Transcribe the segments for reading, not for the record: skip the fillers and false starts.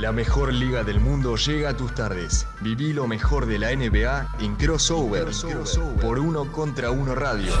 La mejor liga del mundo llega a tus tardes. Viví lo mejor de la NBA en Crossover, por Uno Contra Uno Radio.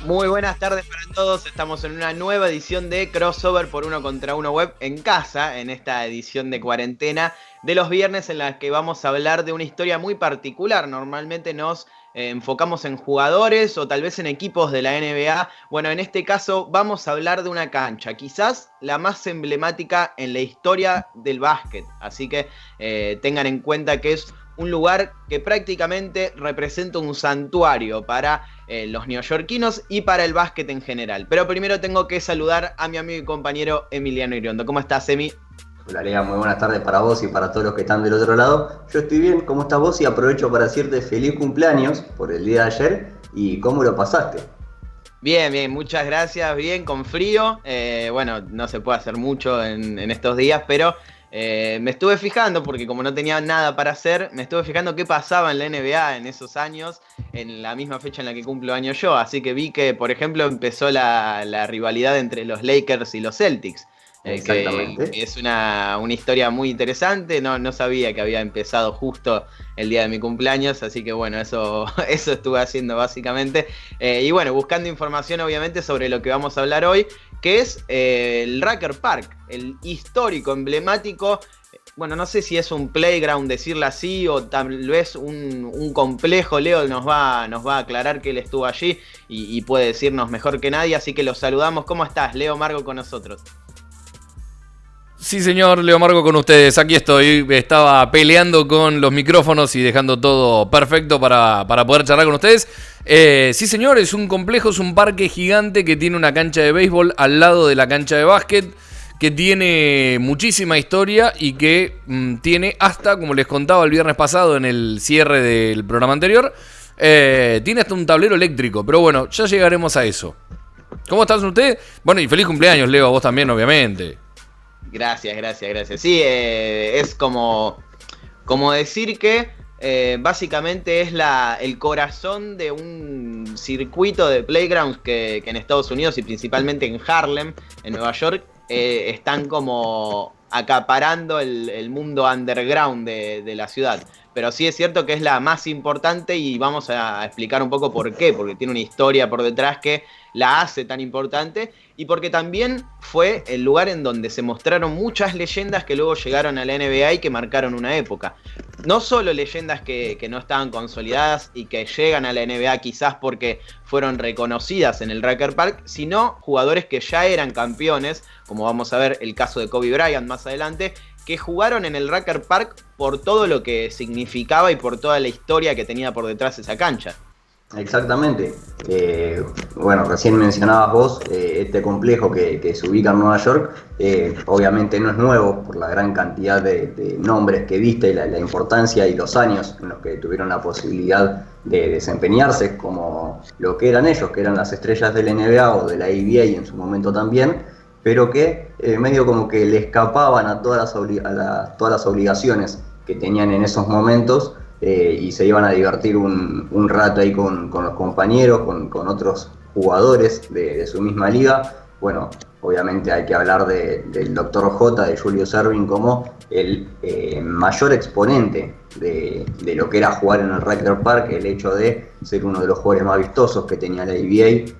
Muy buenas tardes para todos, estamos en una nueva edición de Crossover por Uno Contra Uno Web en casa, en esta edición de cuarentena de los viernes en la que vamos a hablar de una historia muy particular. Normalmente nos enfocamos en jugadores o tal vez en equipos de la NBA. Bueno, en este caso vamos a hablar de una cancha, quizás la más emblemática en la historia del básquet. Así que tengan en cuenta que es un lugar que prácticamente representa un santuario para los neoyorquinos y para el básquet en general. Pero primero tengo que saludar a mi amigo y compañero Emiliano Iriondo. ¿Cómo estás, Emi? Hola, Lea, muy buenas tardes para vos y para todos los que están del otro lado. Yo estoy bien, ¿cómo estás vos? Y aprovecho para decirte feliz cumpleaños por el día de ayer. ¿Y cómo lo pasaste? Bien, bien, muchas gracias. Bien, con frío. Bueno, no se puede hacer mucho en estos días, pero me estuve fijando, porque como no tenía nada para hacer, me estuve fijando qué pasaba en la NBA en esos años, en la misma fecha en la que cumplo años yo. Así que vi que, por ejemplo, empezó la rivalidad entre los Lakers y los Celtics. Exactamente. Que es una historia muy interesante. No sabía que había empezado justo el día de mi cumpleaños, así que bueno, eso estuve haciendo básicamente. Y bueno, buscando información obviamente sobre lo que vamos a hablar hoy, que es el Rucker Park, el histórico, emblemático. Bueno, no sé si es un playground decirlo así, o tal vez un complejo. Leo nos va a aclarar que él estuvo allí y puede decirnos mejor que nadie, así que los saludamos. ¿Cómo estás, Leo Margo, con nosotros? Sí, señor, Leo Margo con ustedes. Aquí estoy. Estaba peleando con los micrófonos y dejando todo perfecto para poder charlar con ustedes. Sí, señor, es un complejo, es un parque gigante que tiene una cancha de béisbol al lado de la cancha de básquet, que tiene muchísima historia y que tiene hasta, como les contaba el viernes pasado en el cierre del programa anterior, tiene hasta un tablero eléctrico. Pero bueno, ya llegaremos a eso. ¿Cómo estás usted? Bueno, y feliz cumpleaños, Leo, a vos también, obviamente. Gracias. Sí, es como decir que básicamente es el corazón de un circuito de playgrounds que en Estados Unidos y principalmente en Harlem, en Nueva York, están como acaparando el mundo underground de la ciudad. Pero sí es cierto que es la más importante y vamos a explicar un poco por qué, porque tiene una historia por detrás que la hace tan importante y porque también fue el lugar en donde se mostraron muchas leyendas que luego llegaron a la NBA y que marcaron una época. No solo leyendas que no estaban consolidadas y que llegan a la NBA quizás porque fueron reconocidas en el Rucker Park, sino jugadores que ya eran campeones, como vamos a ver el caso de Kobe Bryant más adelante, que jugaron en el Rucker Park por todo lo que significaba y por toda la historia que tenía por detrás esa cancha. Exactamente. Bueno, recién mencionabas vos este complejo que se ubica en Nueva York. Obviamente no es nuevo por la gran cantidad de nombres que viste y la importancia y los años en los que tuvieron la posibilidad de desempeñarse como lo que eran ellos, que eran las estrellas de la NBA o de la ABA en su momento también, pero que medio como que le escapaban a todas las obligaciones que tenían en esos momentos. Y se iban a divertir un rato ahí con los compañeros, con otros jugadores de su misma liga. Bueno, obviamente hay que hablar del Dr. J, de Julius Erving, como el mayor exponente de lo que era jugar en el Rucker Park, el hecho de ser uno de los jugadores más vistosos que tenía la ABA,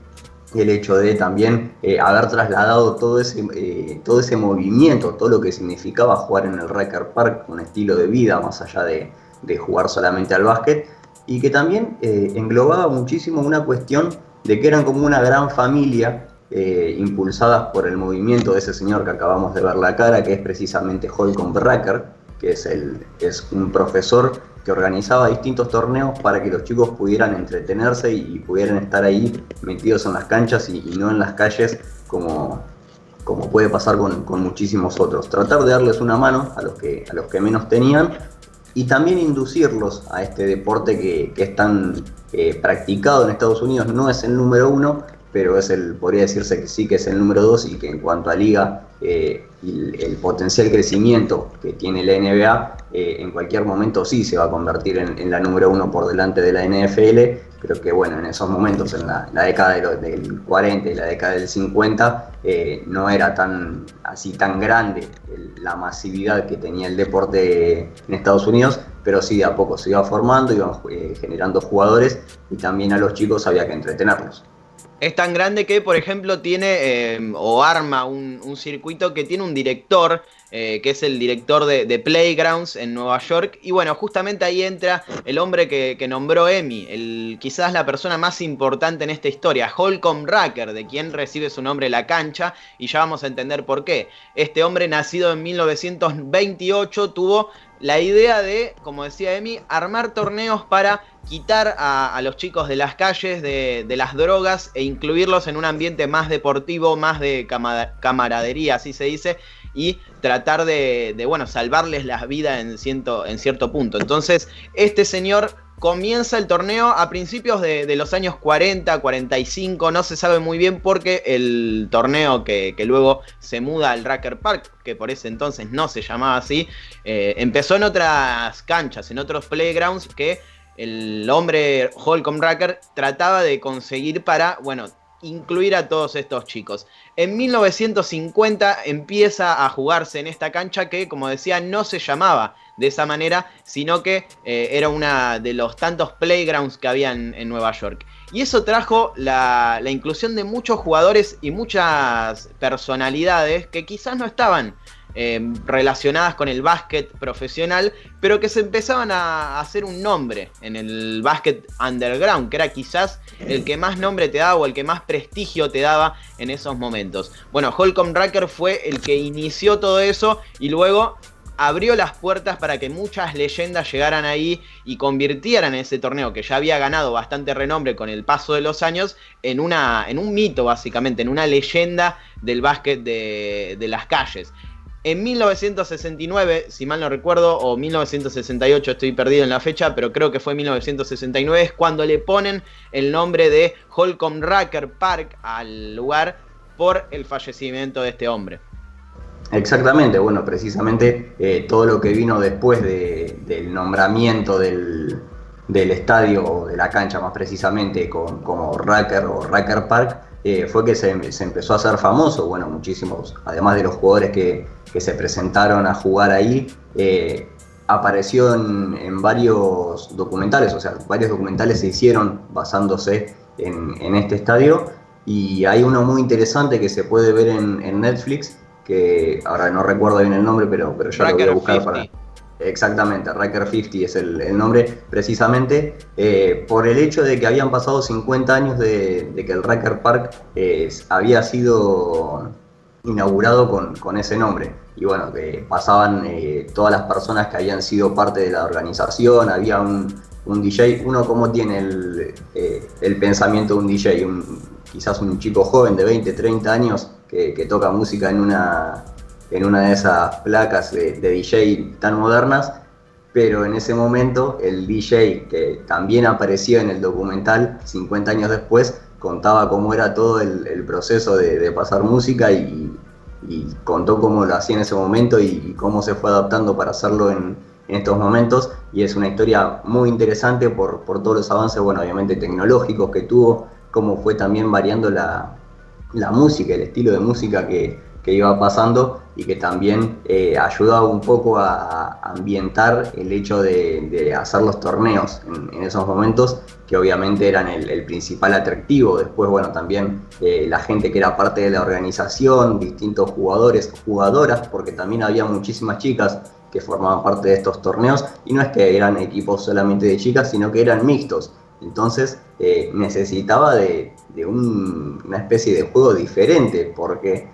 y el hecho de también haber trasladado todo ese movimiento, todo lo que significaba jugar en el Rucker Park, un estilo de vida más allá de jugar solamente al básquet, y que también englobaba muchísimo una cuestión de que eran como una gran familia, impulsadas por el movimiento de ese señor que acabamos de ver la cara, que es precisamente Holcomb Rucker, que es un profesor que organizaba distintos torneos para que los chicos pudieran entretenerse y pudieran estar ahí metidos en las canchas y no en las calles como puede pasar con muchísimos otros. Tratar de darles una mano a los que menos tenían, y también inducirlos a este deporte que es tan practicado en Estados Unidos. No es el número 1, pero podría decirse que sí que es el número 2, y que en cuanto a liga y el potencial crecimiento que tiene la NBA, en cualquier momento sí se va a convertir en la número 1 por delante de la NFL, Creo que bueno, en esos momentos, en la década del 40 y la década del 50, no era tan grande la masividad que tenía el deporte en Estados Unidos, pero sí de a poco se iba formando, iban generando jugadores y también a los chicos había que entretenerlos. Es tan grande que, por ejemplo, tiene o arma un circuito que tiene un director, que es el director de Playgrounds en Nueva York. Y bueno, justamente ahí entra el hombre que nombró Emi, quizás la persona más importante en esta historia, Holcomb Rucker, de quien recibe su nombre la cancha, y ya vamos a entender por qué. Este hombre, nacido en 1928, tuvo la idea de, como decía Emi, armar torneos para quitar a los chicos de las calles, de las drogas, e incluirlos en un ambiente más deportivo, más de camaradería, así se dice, y tratar de bueno, salvarles la vida en cierto punto. Entonces, este señor comienza el torneo a principios de los años 40, 45, no se sabe muy bien, porque el torneo que luego se muda al Rucker Park, que por ese entonces no se llamaba así, empezó en otras canchas, en otros playgrounds que el hombre Holcomb Rucker trataba de conseguir para, bueno, incluir a todos estos chicos. En 1950 empieza a jugarse en esta cancha que, como decía, no se llamaba de esa manera, sino que era una de los tantos playgrounds que había en Nueva York. Y eso trajo la inclusión de muchos jugadores y muchas personalidades que quizás no estaban relacionadas con el básquet profesional, pero que se empezaban a hacer un nombre en el básquet underground, que era quizás el que más nombre te daba o el que más prestigio te daba en esos momentos. Bueno, Holcomb Rucker fue el que inició todo eso y luego abrió las puertas para que muchas leyendas llegaran ahí y convirtieran ese torneo, que ya había ganado bastante renombre con el paso de los años, en un mito, básicamente, en una leyenda del básquet de las calles. En 1969, si mal no recuerdo, o 1968, estoy perdido en la fecha, pero creo que fue 1969, es cuando le ponen el nombre de Holcomb Rucker Park al lugar por el fallecimiento de este hombre. Exactamente, bueno, precisamente todo lo que vino después del nombramiento del estadio, o de la cancha más precisamente, como Rucker o Rucker Park, fue que se empezó a hacer famoso. Bueno, muchísimos, además de los jugadores que se presentaron a jugar ahí, apareció en varios documentales, o sea, varios documentales se hicieron basándose en este estadio, y hay uno muy interesante que se puede ver en Netflix, que ahora no recuerdo bien el nombre, pero ya lo voy a buscar 50. Exactamente, Rucker 50 es el nombre, precisamente por el hecho de que habían pasado 50 años de que el Rucker Park había sido inaugurado con ese nombre. Y bueno, que pasaban todas las personas que habían sido parte de la organización, había un DJ, uno como tiene el pensamiento de un DJ, quizás un chico joven de 20, 30 años que toca música en una de esas placas de DJ tan modernas, pero en ese momento el DJ, que también apareció en el documental 50 años después, contaba cómo era todo el proceso de pasar música y contó cómo lo hacía en ese momento y cómo se fue adaptando para hacerlo en estos momentos, y es una historia muy interesante por todos los avances, bueno, obviamente tecnológicos que tuvo, cómo fue también variando la música, el estilo de música que iba pasando, y que también ayudaba un poco a ambientar el hecho de hacer los torneos en esos momentos, que obviamente eran el principal atractivo. Después, bueno, también la gente que era parte de la organización, distintos jugadores, jugadoras, porque también había muchísimas chicas que formaban parte de estos torneos, y no es que eran equipos solamente de chicas, sino que eran mixtos. Entonces necesitaba de una especie de juego diferente, porque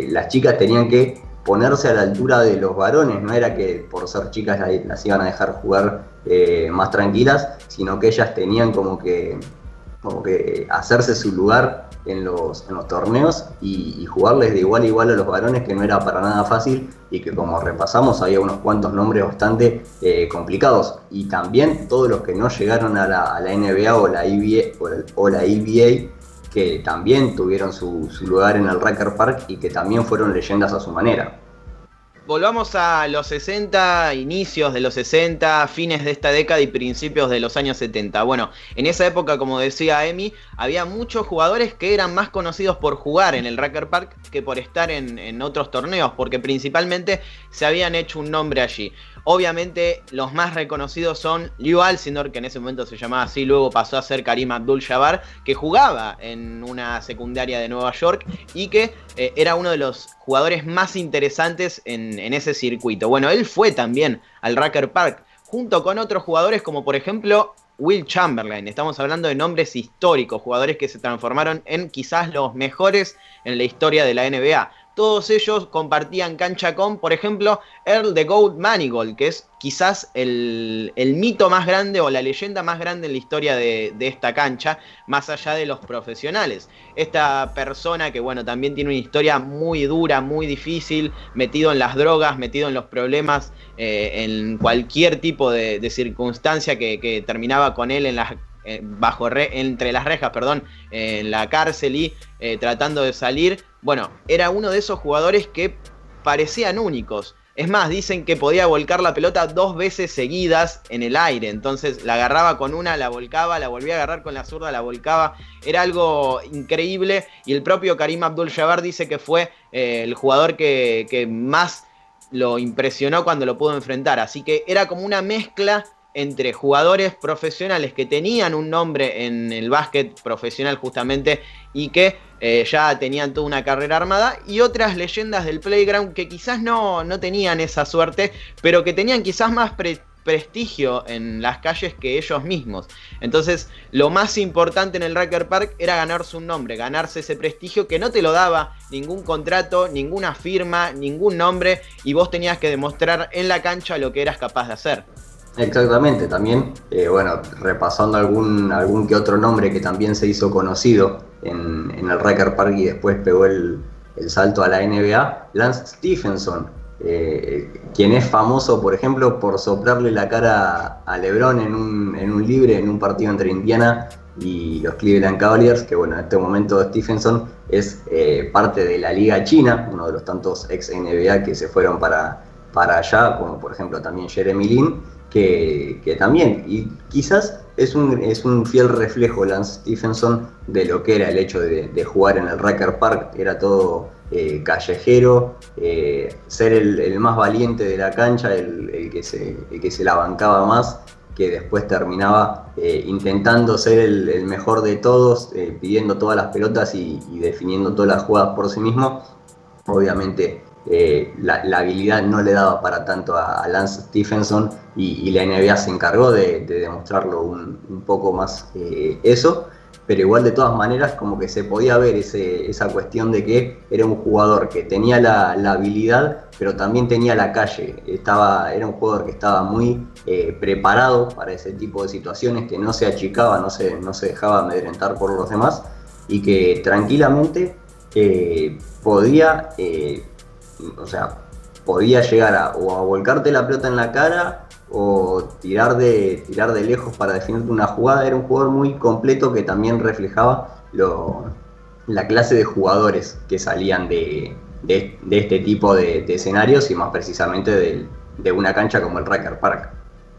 las chicas tenían que ponerse a la altura de los varones, no era que por ser chicas las iban a dejar jugar más tranquilas, sino que ellas tenían como que hacerse su lugar en los torneos y jugarles de igual a igual a los varones, que no era para nada fácil, y que, como repasamos, había unos cuantos nombres bastante complicados, y también todos los que no llegaron a la NBA o la EBA, que también tuvieron su lugar en el Rucker Park y que también fueron leyendas a su manera. volvamos a los 60, inicios de los 60, fines de esta década y principios de los años 70. Bueno, en esa época, como decía Emi, había muchos jugadores que eran más conocidos por jugar en el Rucker Park que por estar en otros torneos, porque principalmente se habían hecho un nombre allí. Obviamente los más reconocidos son Lew Alcindor, que en ese momento se llamaba así, luego pasó a ser Kareem Abdul-Jabbar, que jugaba en una secundaria de Nueva York y que era uno de los jugadores más interesantes en ese circuito. Bueno, él fue también al Rucker Park, junto con otros jugadores como por ejemplo Will Chamberlain. Estamos hablando de nombres históricos, jugadores que se transformaron en quizás los mejores en la historia de la NBA. Todos ellos compartían cancha con, por ejemplo, Earl the Goat Manigault, que es quizás el mito más grande o la leyenda más grande en la historia de esta cancha, más allá de los profesionales. Esta persona que, bueno, también tiene una historia muy dura, muy difícil, metido en las drogas, metido en los problemas, en cualquier tipo de circunstancia que terminaba con él en las... entre las rejas, en la cárcel y tratando de salir. Bueno, era uno de esos jugadores que parecían únicos. Es más, dicen que podía volcar la pelota 2 veces seguidas en el aire. Entonces la agarraba con una, la volcaba, la volvía a agarrar con la zurda, la volcaba. Era algo increíble. Y el propio Kareem Abdul-Jabbar dice que fue el jugador que más lo impresionó cuando lo pudo enfrentar. Así que era como una mezcla entre jugadores profesionales que tenían un nombre en el básquet profesional justamente y que ya tenían toda una carrera armada, y otras leyendas del playground que quizás no tenían esa suerte, pero que tenían quizás más prestigio en las calles que ellos mismos. Entonces lo más importante en el Rucker Park era ganarse un nombre, ganarse ese prestigio que no te lo daba ningún contrato, ninguna firma, ningún nombre, y vos tenías que demostrar en la cancha lo que eras capaz de hacer. Exactamente, también, bueno, repasando algún que otro nombre que también se hizo conocido en el Rucker Park y después pegó el salto a la NBA, Lance Stephenson, quien es famoso, por ejemplo, por soplarle la cara a LeBron en un libre, en un partido entre Indiana y los Cleveland Cavaliers, que bueno, en este momento Stephenson es parte de la Liga China, uno de los tantos ex NBA que se fueron para allá, como por ejemplo también Jeremy Lin, que también, y quizás es un fiel reflejo Lance Stephenson de lo que era el hecho de jugar en el Rucker Park. Era todo callejero, ser el más valiente de la cancha, el que se la bancaba más, que después terminaba intentando ser el mejor de todos, pidiendo todas las pelotas y definiendo todas las jugadas por sí mismo. Obviamente la habilidad no le daba para tanto a Lance Stephenson, y la NBA se encargó de demostrarlo un poco más eso, pero igual de todas maneras como que se podía ver esa cuestión de que era un jugador que tenía la habilidad, pero también tenía la calle. Era un jugador que estaba muy preparado para ese tipo de situaciones, que no se achicaba, no se dejaba amedrentar por los demás, y que tranquilamente podía llegar a volcarte la pelota en la cara o tirar de lejos para definirte una jugada. Era un jugador muy completo que también reflejaba la clase de jugadores que salían de este tipo de escenarios, y más precisamente de una cancha como el Rucker Park.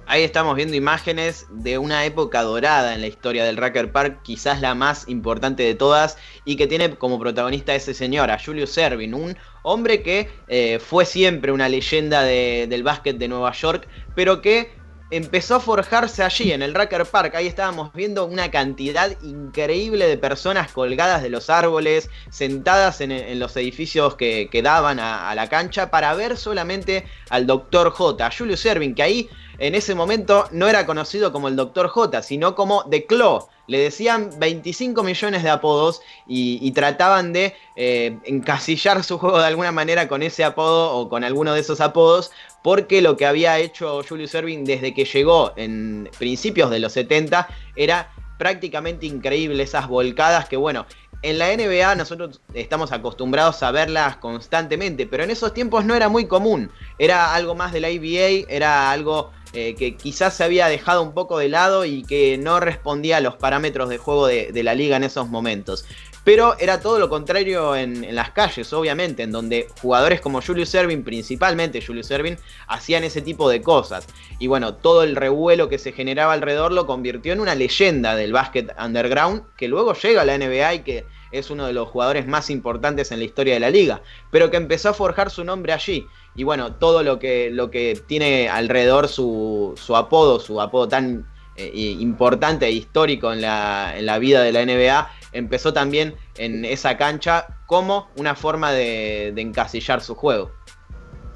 Ahí estamos viendo imágenes de una época dorada en la historia del Rucker Park, quizás la más importante de todas, y que tiene como protagonista a ese señor, a Julius Erving, un hombre que fue siempre una leyenda del básquet de Nueva York, pero que empezó a forjarse allí en el Rucker Park. Ahí estábamos viendo una cantidad increíble de personas colgadas de los árboles, sentadas en los edificios que daban a la cancha, para ver solamente al Dr. J, a Julius Erving, que ahí en ese momento no era conocido como el Dr. J, sino como The Claw. Le decían 25 millones de apodos y trataban de encasillar su juego de alguna manera con ese apodo o con alguno de esos apodos, porque lo que había hecho Julius Erving desde que llegó en principios de los 70 era prácticamente increíble. Esas volcadas que, bueno, en la NBA nosotros estamos acostumbrados a verlas constantemente, pero en esos tiempos no era muy común. Era algo más de la ABA, era algo que quizás se había dejado un poco de lado y que no respondía a los parámetros de juego de la liga en esos momentos. Pero era todo lo contrario en las calles, obviamente, en donde jugadores como Julius Erving, principalmente Julius Erving, hacían ese tipo de cosas. Y bueno, todo el revuelo que se generaba alrededor lo convirtió en una leyenda del básquet underground, que luego llega a la NBA y que es uno de los jugadores más importantes en la historia de la liga, pero que empezó a forjar su nombre allí. Y bueno, todo lo que tiene alrededor su apodo tan importante e histórico en la vida de la NBA, empezó también en esa cancha como una forma de encasillar su juego.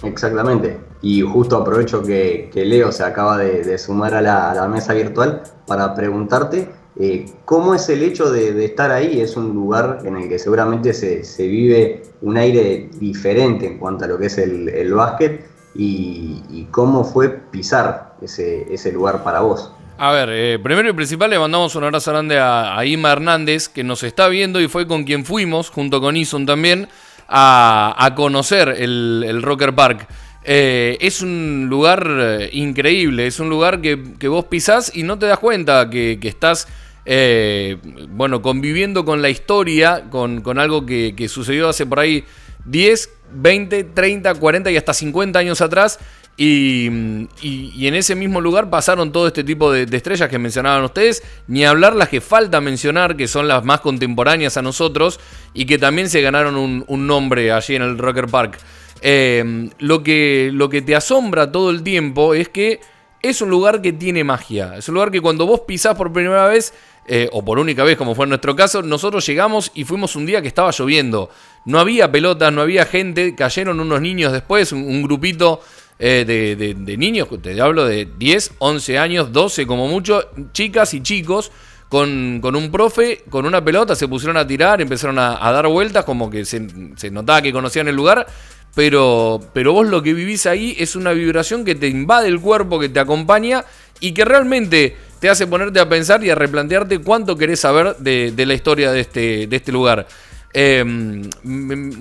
Exactamente, y justo aprovecho que Leo se acaba de sumar a la mesa virtual para preguntarte cómo es el hecho de estar ahí. Es un lugar en el que seguramente se vive un aire diferente en cuanto a lo que es el básquet, y cómo fue pisar ese lugar para vos. A ver, primero y principal le mandamos un abrazo grande a Ima Hernández, que nos está viendo y fue con quien fuimos, junto con Ison también, a conocer el Rocker Park. Es un lugar increíble, es un lugar que vos pisás y no te das cuenta que estás conviviendo con la historia, con algo que sucedió hace por ahí 10, 20, 30, 40 y hasta 50 años atrás. Y en ese mismo lugar pasaron todo este tipo de estrellas que mencionaban ustedes, ni hablar las que falta mencionar, que son las más contemporáneas a nosotros y que también se ganaron un nombre allí en el Rocker Park. Lo que te asombra todo el tiempo es que es un lugar que tiene magia. Es un lugar que cuando vos pisás por primera vez, o por única vez como fue en nuestro caso, nosotros llegamos y fuimos un día que estaba lloviendo. No había pelotas, no había gente, cayeron unos niños después, un grupito de niños, te hablo de 10, 11 años, 12 como mucho, chicas y chicos, con un profe, con una pelota, se pusieron a tirar, empezaron a dar vueltas, como que se notaba que conocían el lugar, pero vos lo que vivís ahí es una vibración que te invade el cuerpo, que te acompaña y que realmente te hace ponerte a pensar y a replantearte cuánto querés saber de la historia de este lugar.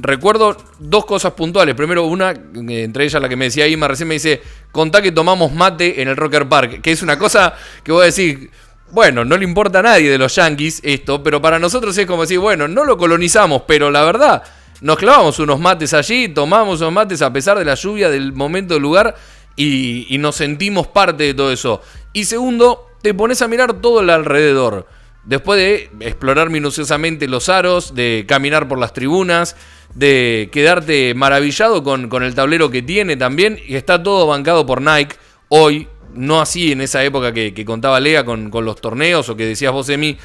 Recuerdo dos cosas puntuales. Primero, una, entre ellas la que me decía Ima recién, me dice: contá que tomamos mate en el Rocker Park, que es una cosa que voy a decir, bueno, no le importa a nadie de los Yankees esto, pero para nosotros es como decir, bueno, no lo colonizamos, pero la verdad, nos clavamos unos mates allí, tomamos unos mates a pesar de la lluvia, del momento, del lugar, y nos sentimos parte de todo eso. Y segundo, te pones a mirar todo el alrededor. Después de explorar minuciosamente los aros, de caminar por las tribunas, de quedarte maravillado con el tablero que tiene también, y está todo bancado por Nike hoy, no así en esa época que contaba Lea con los torneos, o que decías vos, Emi,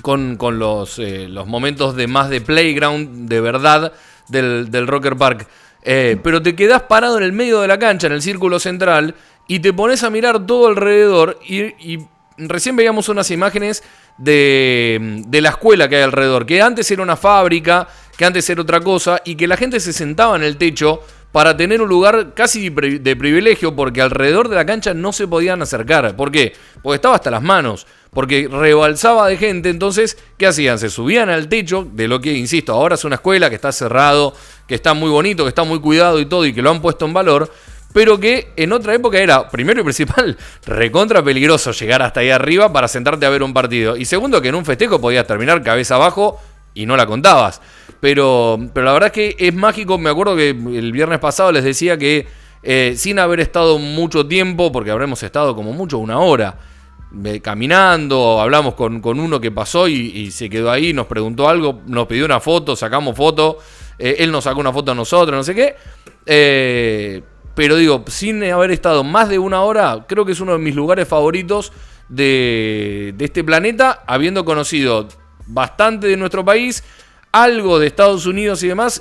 con los momentos de más de playground, de verdad, del Rocker Park. Pero te quedás parado en el medio de la cancha, en el círculo central, y te pones a mirar todo alrededor, y recién veíamos unas imágenes de la escuela que hay alrededor, que antes era una fábrica, que antes era otra cosa, y que la gente se sentaba en el techo para tener un lugar casi de privilegio, porque alrededor de la cancha no se podían acercar. ¿Por qué? Porque estaba hasta las manos, porque rebalsaba de gente. Entonces, ¿qué hacían? Se subían al techo de lo que, insisto, ahora es una escuela que está cerrado, que está muy bonito, que está muy cuidado y todo, y que lo han puesto en valor, pero que en otra época era, primero y principal, recontra peligroso llegar hasta ahí arriba para sentarte a ver un partido. Y segundo, que en un festejo podías terminar cabeza abajo y no la contabas. Pero la verdad es que es mágico. Me acuerdo que el viernes pasado les decía que sin haber estado mucho tiempo, porque habremos estado como mucho una hora caminando, hablamos con uno que pasó y se quedó ahí, nos preguntó algo, nos pidió una foto, sacamos foto, él nos sacó una foto a nosotros, no sé qué. Pero digo, sin haber estado más de una hora, creo que es uno de mis lugares favoritos de este planeta, habiendo conocido bastante de nuestro país, algo de Estados Unidos y demás,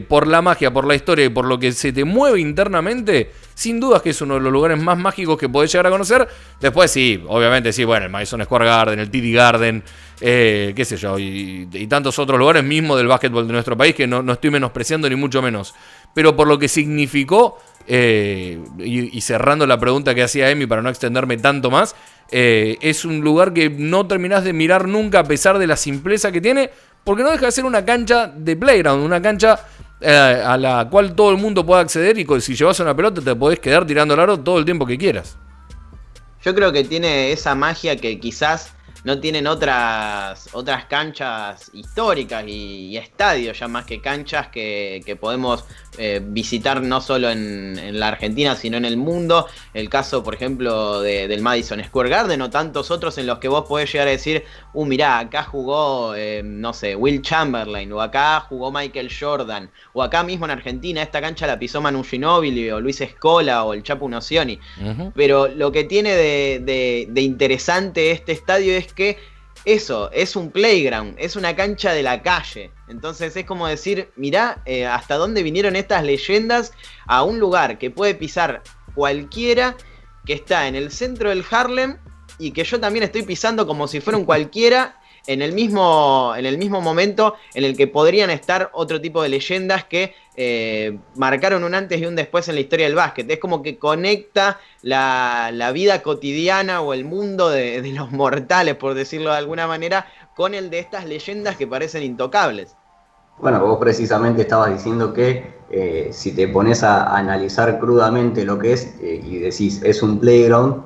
por la magia, por la historia y por lo que se te mueve internamente. Sin dudas que es uno de los lugares más mágicos que podés llegar a conocer. Después sí, obviamente sí, bueno, el Madison Square Garden, el TD Garden, qué sé yo, y tantos otros lugares mismos del básquetbol de nuestro país que no estoy menospreciando ni mucho menos. Pero por lo que significó, y cerrando la pregunta que hacía Emi para no extenderme tanto más, es un lugar que no terminás de mirar nunca a pesar de la simpleza que tiene, porque no deja de ser una cancha de playground, una cancha a la cual todo el mundo pueda acceder y si llevas una pelota te podés quedar tirando el aro todo el tiempo que quieras. Yo creo que tiene esa magia que quizás no tienen otras canchas históricas y estadios, ya más que canchas que podemos visitar no solo en la Argentina, sino en el mundo. El caso, por ejemplo, del Madison Square Garden o tantos otros en los que vos podés llegar a decir, mirá, acá jugó, no sé, Will Chamberlain, o acá jugó Michael Jordan, o acá mismo en Argentina esta cancha la pisó Manu Ginóbili, o Luis Scola, o el Chapu Nocioni. Pero lo que tiene de interesante este estadio es que eso, es un playground, es una cancha de la calle. Entonces es como decir, mirá hasta dónde vinieron estas leyendas, a un lugar que puede pisar cualquiera, que está en el centro del Harlem y que yo también estoy pisando como si fuera un cualquiera en el mismo momento en el que podrían estar otro tipo de leyendas que marcaron un antes y un después en la historia del básquet. Es como que conecta la vida cotidiana o el mundo de los mortales, por decirlo de alguna manera, con el de estas leyendas que parecen intocables. Bueno, vos precisamente estabas diciendo que si te pones a analizar crudamente lo que es y decís es un playground,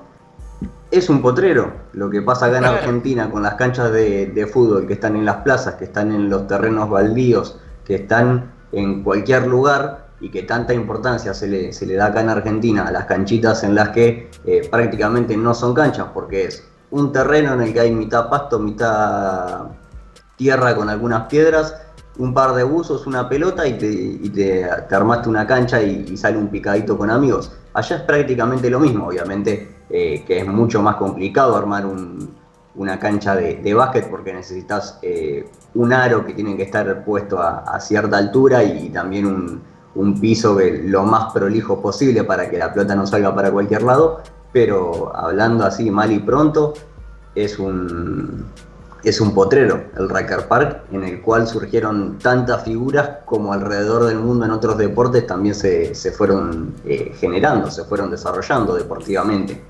es un potrero. Lo que pasa acá en Argentina con las canchas de fútbol que están en las plazas, que están en los terrenos baldíos, que están en cualquier lugar y que tanta importancia se le da acá en Argentina a las canchitas en las que prácticamente no son canchas, porque es un terreno en el que hay mitad pasto, mitad tierra con algunas piedras, un par de buzos, una pelota y te armaste una cancha y sale un picadito con amigos. Allá es prácticamente lo mismo, obviamente que es mucho más complicado armar una cancha de básquet porque necesitas un aro que tiene que estar puesto a cierta altura y también un piso lo más prolijo posible para que la pelota no salga para cualquier lado, pero hablando así mal y pronto, es un potrero, el Rucker Park, en el cual surgieron tantas figuras como alrededor del mundo en otros deportes también se fueron generando, se fueron desarrollando deportivamente.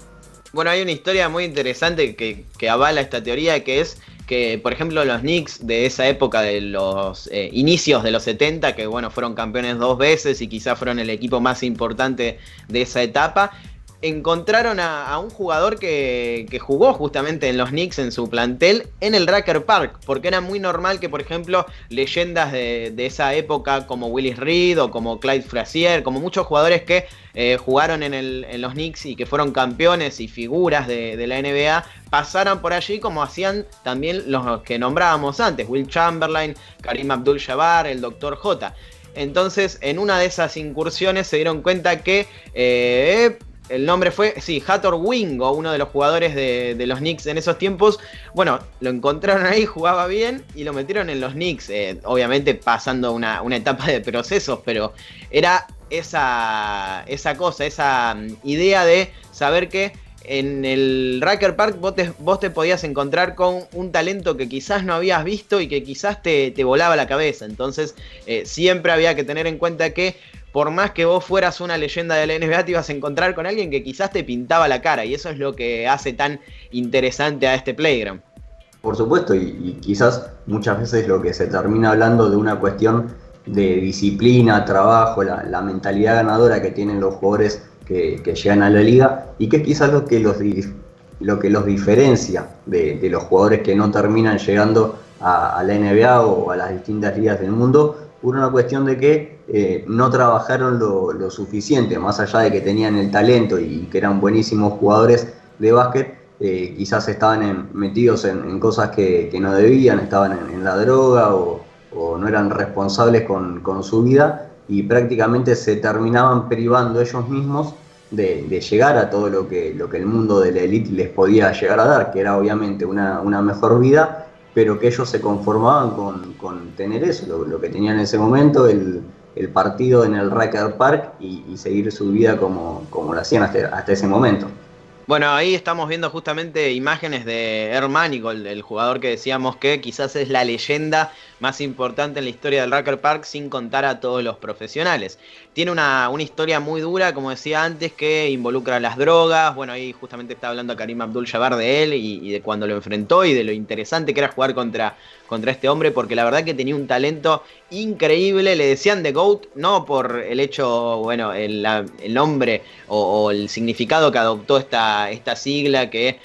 Bueno, hay una historia muy interesante que avala esta teoría, que es que, por ejemplo, los Knicks de esa época, de los inicios de los 70, que bueno, fueron campeones 2 veces y quizás fueron el equipo más importante de esa etapa, encontraron a un jugador que jugó justamente en los Knicks en su plantel en el Rucker Park, porque era muy normal que, por ejemplo, leyendas de esa época como Willis Reed o como Clyde Frazier, como muchos jugadores que jugaron en los Knicks y que fueron campeones y figuras de la NBA, pasaran por allí como hacían también los que nombrábamos antes, Will Chamberlain, Kareem Abdul-Jabbar, el Dr. J. Entonces, en una de esas incursiones se dieron cuenta que el nombre fue, Hathor Wingo, uno de los jugadores de los Knicks en esos tiempos. Bueno, lo encontraron ahí, jugaba bien y lo metieron en los Knicks. Obviamente pasando una etapa de procesos, pero era esa cosa, esa idea de saber que en el Rucker Park vos te podías encontrar con un talento que quizás no habías visto y que quizás te volaba la cabeza. Entonces siempre había que tener en cuenta que por más que vos fueras una leyenda de la NBA, te ibas a encontrar con alguien que quizás te pintaba la cara, y eso es lo que hace tan interesante a este playground. Por supuesto, y quizás muchas veces lo que se termina hablando de una cuestión de disciplina, trabajo, la mentalidad ganadora que tienen los jugadores que llegan a la liga, y que es quizás lo que los diferencia de los jugadores que no terminan llegando a la NBA o a las distintas ligas del mundo, por una cuestión de que no trabajaron lo suficiente, más allá de que tenían el talento y que eran buenísimos jugadores de básquet, quizás estaban metidos en cosas que no debían, estaban en la droga o no eran responsables con su vida, y prácticamente se terminaban privando ellos mismos de llegar a todo lo que el mundo de la élite les podía llegar a dar, que era obviamente una mejor vida, pero que ellos se conformaban con tener eso, lo que tenían en ese momento, el partido en el Rucker Park y seguir su vida como lo hacían hasta ese momento. Bueno, ahí estamos viendo justamente imágenes de Earl Manigault, el jugador que decíamos que quizás es la leyenda más importante en la historia del Rucker Park, sin contar a todos los profesionales. Tiene una historia muy dura, como decía antes, que involucra las drogas. Bueno, ahí justamente está hablando Kareem Abdul-Jabbar de él y de cuando lo enfrentó y de lo interesante que era jugar contra contra este hombre, porque la verdad que tenía un talento increíble. Le decían The GOAT, no por el hecho, bueno, el nombre o el significado que adoptó esta sigla que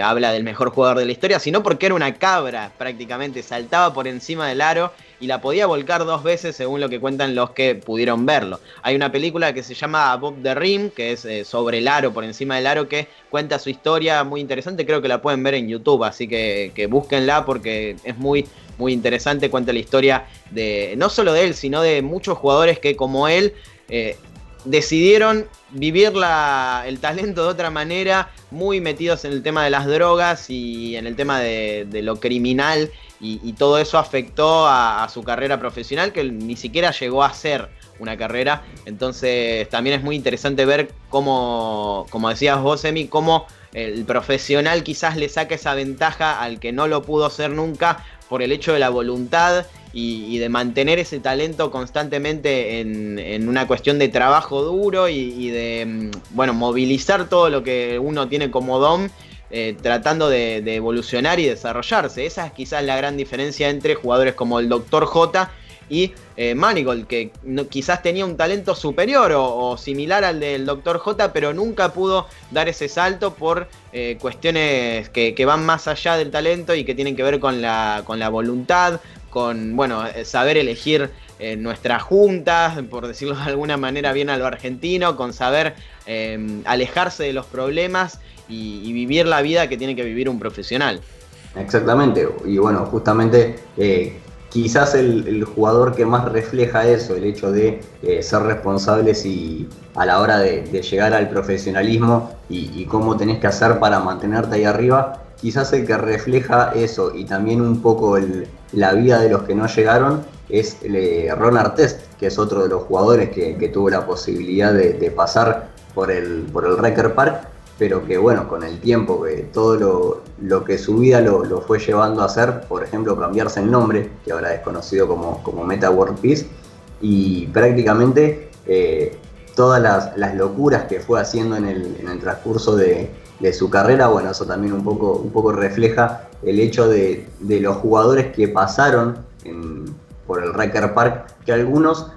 habla del mejor jugador de la historia, sino porque era una cabra prácticamente, saltaba por encima del aro y la podía volcar 2 veces según lo que cuentan los que pudieron verlo. Hay una película que se llama Above the Rim, que es sobre el aro, por encima del aro, que cuenta su historia muy interesante. Creo que la pueden ver en YouTube, así que búsquenla porque es muy, muy interesante. Cuenta la historia de no solo de él, sino de muchos jugadores que como él decidieron vivir el talento de otra manera, muy metidos en el tema de las drogas y en el tema de lo criminal, y todo eso afectó a su carrera profesional, que ni siquiera llegó a ser una carrera. Entonces también es muy interesante ver cómo, como decías vos, Emi, cómo el profesional quizás le saca esa ventaja al que no lo pudo ser nunca por el hecho de la voluntad y de mantener ese talento constantemente en una cuestión de trabajo duro y de, bueno, movilizar todo lo que uno tiene como don, tratando de evolucionar y desarrollarse. Esa es quizás la gran diferencia entre jugadores como el Dr. J y Manigault, que quizás tenía un talento superior o similar al del Dr. J, pero nunca pudo dar ese salto por cuestiones que van más allá del talento y que tienen que ver con la voluntad, con, bueno, saber elegir nuestras juntas, por decirlo de alguna manera bien a lo argentino, con saber alejarse de los problemas y vivir la vida que tiene que vivir un profesional. Exactamente, y bueno, justamente quizás el jugador que más refleja eso, el hecho de ser responsables y a la hora de llegar al profesionalismo y cómo tenés que hacer para mantenerte ahí arriba, quizás el que refleja eso y también un poco la vida de los que no llegaron es Ron Artest, que es otro de los jugadores que tuvo la posibilidad de pasar por el Rucker Park, pero que bueno, con el tiempo, que todo lo que su vida lo fue llevando a hacer, por ejemplo, cambiarse el nombre, que ahora es conocido como Meta World Peace, y prácticamente todas las locuras que fue haciendo en el transcurso de su carrera, bueno, eso también un poco refleja el hecho de los jugadores que pasaron por el Rucker Park, que algunos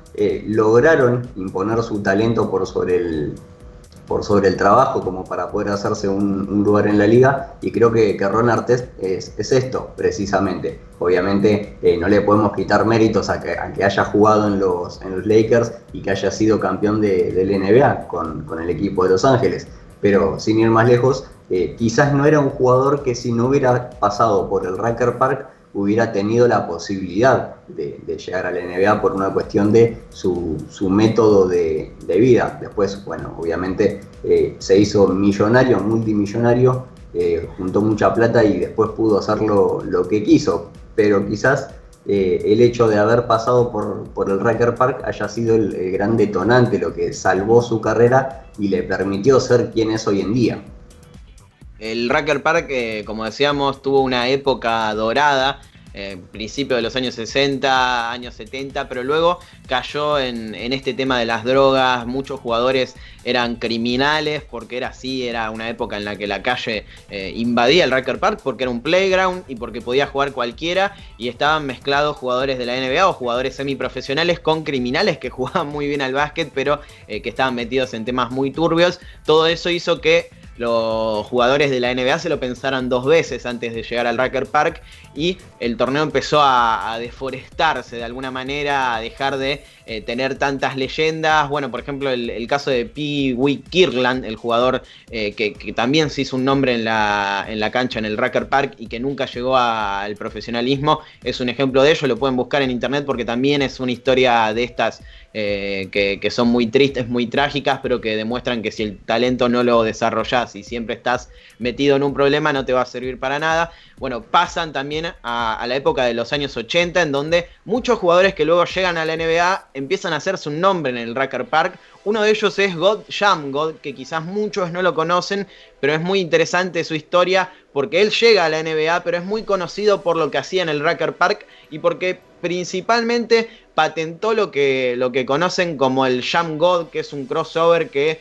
lograron imponer su talento por sobre el trabajo, como para poder hacerse un lugar en la liga, y creo que Ron Artest es esto, precisamente. Obviamente no le podemos quitar méritos a que haya jugado en los Lakers y que haya sido campeón del NBA con el equipo de Los Ángeles, pero sin ir más lejos, quizás no era un jugador que si no hubiera pasado por el Rucker Park hubiera tenido la posibilidad de llegar a la NBA por una cuestión de su método de vida. Después, bueno, obviamente se hizo millonario, multimillonario, juntó mucha plata y después pudo hacer lo que quiso, pero quizás el hecho de haber pasado por el Rucker Park haya sido el gran detonante, lo que salvó su carrera y le permitió ser quien es hoy en día. El Rucker Park, como decíamos, tuvo una época dorada, principio de los años 60, años 70, pero luego cayó en este tema de las drogas. Muchos jugadores eran criminales porque era así, era una época en la que la calle invadía el Rucker Park porque era un playground y porque podía jugar cualquiera, y estaban mezclados jugadores de la NBA o jugadores semiprofesionales con criminales que jugaban muy bien al básquet, pero que estaban metidos en temas muy turbios. Todo eso hizo que los jugadores de la NBA se lo pensaran 2 veces antes de llegar al Rucker Park, y el torneo empezó a deforestarse de alguna manera, a dejar de tener tantas leyendas. Bueno, por ejemplo, el caso de Pee Wee Kirkland, el jugador que también se hizo un nombre en la cancha en el Rucker Park y que nunca llegó al profesionalismo, es un ejemplo de ello. Lo pueden buscar en internet porque también es una historia de estas que son muy tristes, muy trágicas, pero que demuestran que si el talento no lo desarrollás y siempre estás metido en un problema, no te va a servir para nada. Bueno, pasan también a la época de los años 80, en donde muchos jugadores que luego llegan a la NBA empiezan a hacerse un nombre en el Rucker Park. Uno de ellos es God Shammgod, que quizás muchos no lo conocen, pero es muy interesante su historia porque él llega a la NBA, pero es muy conocido por lo que hacía en el Rucker Park y porque principalmente patentó lo que conocen como el Shammgod, que es un crossover que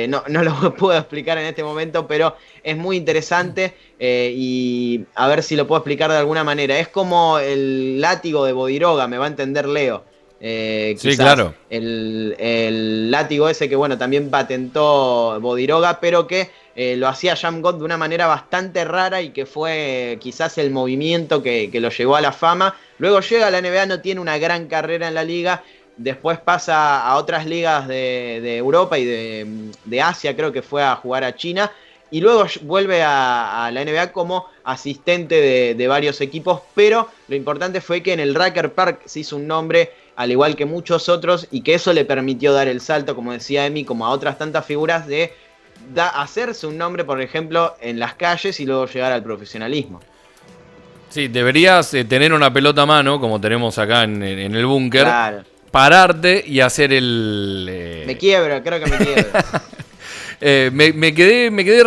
no lo puedo explicar en este momento, pero es muy interesante y a ver si lo puedo explicar de alguna manera. Es como el látigo de Bodiroga, me va a entender Leo. Sí, claro. El látigo ese que bueno también patentó Bodiroga, pero que lo hacía Shammgod de una manera bastante rara y que fue quizás el movimiento que lo llevó a la fama. Luego llega a la NBA, no tiene una gran carrera en la liga, después pasa a otras ligas de Europa y de Asia, creo que fue a jugar a China, y luego vuelve a la NBA como asistente de varios equipos, pero lo importante fue que en el Rucker Park se hizo un nombre al igual que muchos otros, y que eso le permitió dar el salto, como decía Emi, como a otras tantas figuras, de hacerse un nombre, por ejemplo, en las calles y luego llegar al profesionalismo. Sí, deberías tener una pelota a mano, como tenemos acá en el búnker, Claro. pararte y hacer el... Me quiebro, creo que me quiebro. Me quedé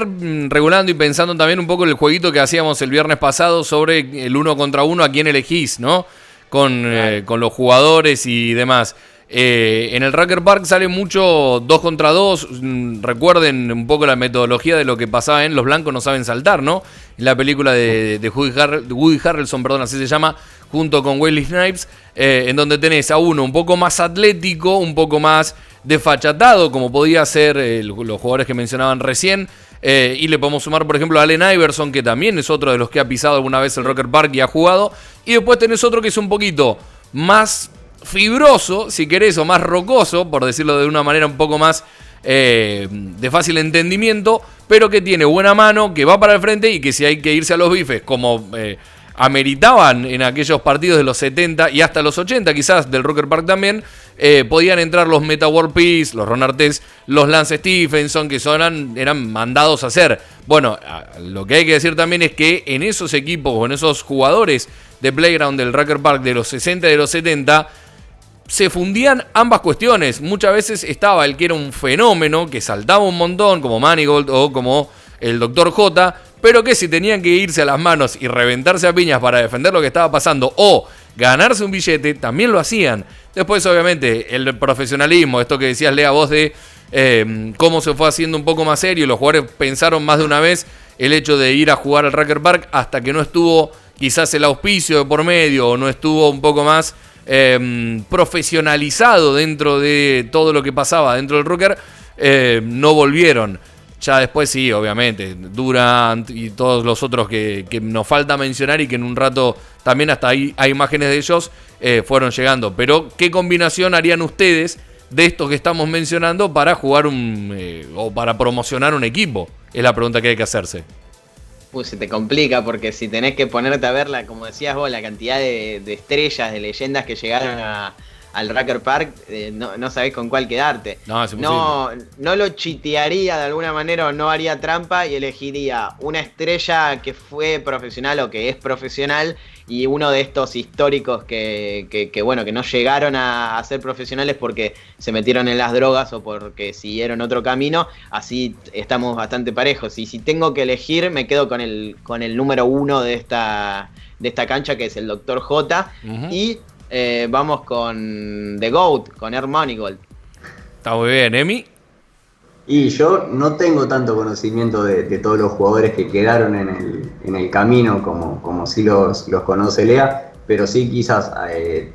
regulando y pensando también un poco en el jueguito que hacíamos el viernes pasado sobre el 1 contra 1, a quién elegís, ¿no? Con los jugadores y demás. En el Rucker Park sale mucho 2 contra 2. Recuerden un poco la metodología de lo que pasaba en Los Blancos No Saben Saltar, ¿no? En la película de Woody Harrelson, perdón, así se llama, junto con Wesley Snipes, en donde tenés a uno un poco más atlético, un poco más desfachatado, como podía ser los jugadores que mencionaban recién. Y le podemos sumar, por ejemplo, a Allen Iverson, que también es otro de los que ha pisado alguna vez el Rucker Park y ha jugado. Y después tenés otro que es un poquito más fibroso, si querés, o más rocoso, por decirlo de una manera un poco más de fácil entendimiento, pero que tiene buena mano, que va para el frente y que si hay que irse a los bifes, como ameritaban en aquellos partidos de los 70 y hasta los 80 quizás del Rucker Park también, podían entrar los Meta World Peace, los Ron Artest, los Lance Stephenson, que eran mandados a hacer. Bueno, lo que hay que decir también es que en esos equipos o en esos jugadores de Playground del Rucker Park de los 60 y de los 70 se fundían ambas cuestiones. Muchas veces estaba el que era un fenómeno, que saltaba un montón, como Manigault o como el Dr. J, pero que si tenían que irse a las manos y reventarse a piñas para defender lo que estaba pasando o ganarse un billete, también lo hacían. Después, obviamente, el profesionalismo, esto que decías, Lea, vos de cómo se fue haciendo un poco más serio. Los jugadores pensaron más de una vez el hecho de ir a jugar al Rucker Park hasta que no estuvo quizás el auspicio de por medio o no estuvo un poco más profesionalizado dentro de todo lo que pasaba dentro del Rucker, no volvieron. Ya después sí, obviamente, Durant y todos los otros que nos falta mencionar y que en un rato también hasta ahí hay imágenes de ellos, fueron llegando. Pero, ¿qué combinación harían ustedes de estos que estamos mencionando para jugar o para promocionar un equipo? Es la pregunta que hay que hacerse. Se te complica porque si tenés que ponerte a verla, como decías vos, la cantidad de estrellas, de leyendas que llegaron al Rucker Park, no sabés con cuál quedarte. No, es imposible. No lo chitearía de alguna manera o no haría trampa y elegiría una estrella que fue profesional o que es profesional y uno de estos históricos que no llegaron a ser profesionales porque se metieron en las drogas o porque siguieron otro camino. Así estamos bastante parejos. Y si tengo que elegir, me quedo con el número 1 de esta cancha, que es el Dr. J. Uh-huh. Y vamos con The GOAT, con Earl Manigault. Está muy bien, Emi. Y yo no tengo tanto conocimiento de todos los jugadores que quedaron en el camino como sí los conoce Lea, pero sí quizás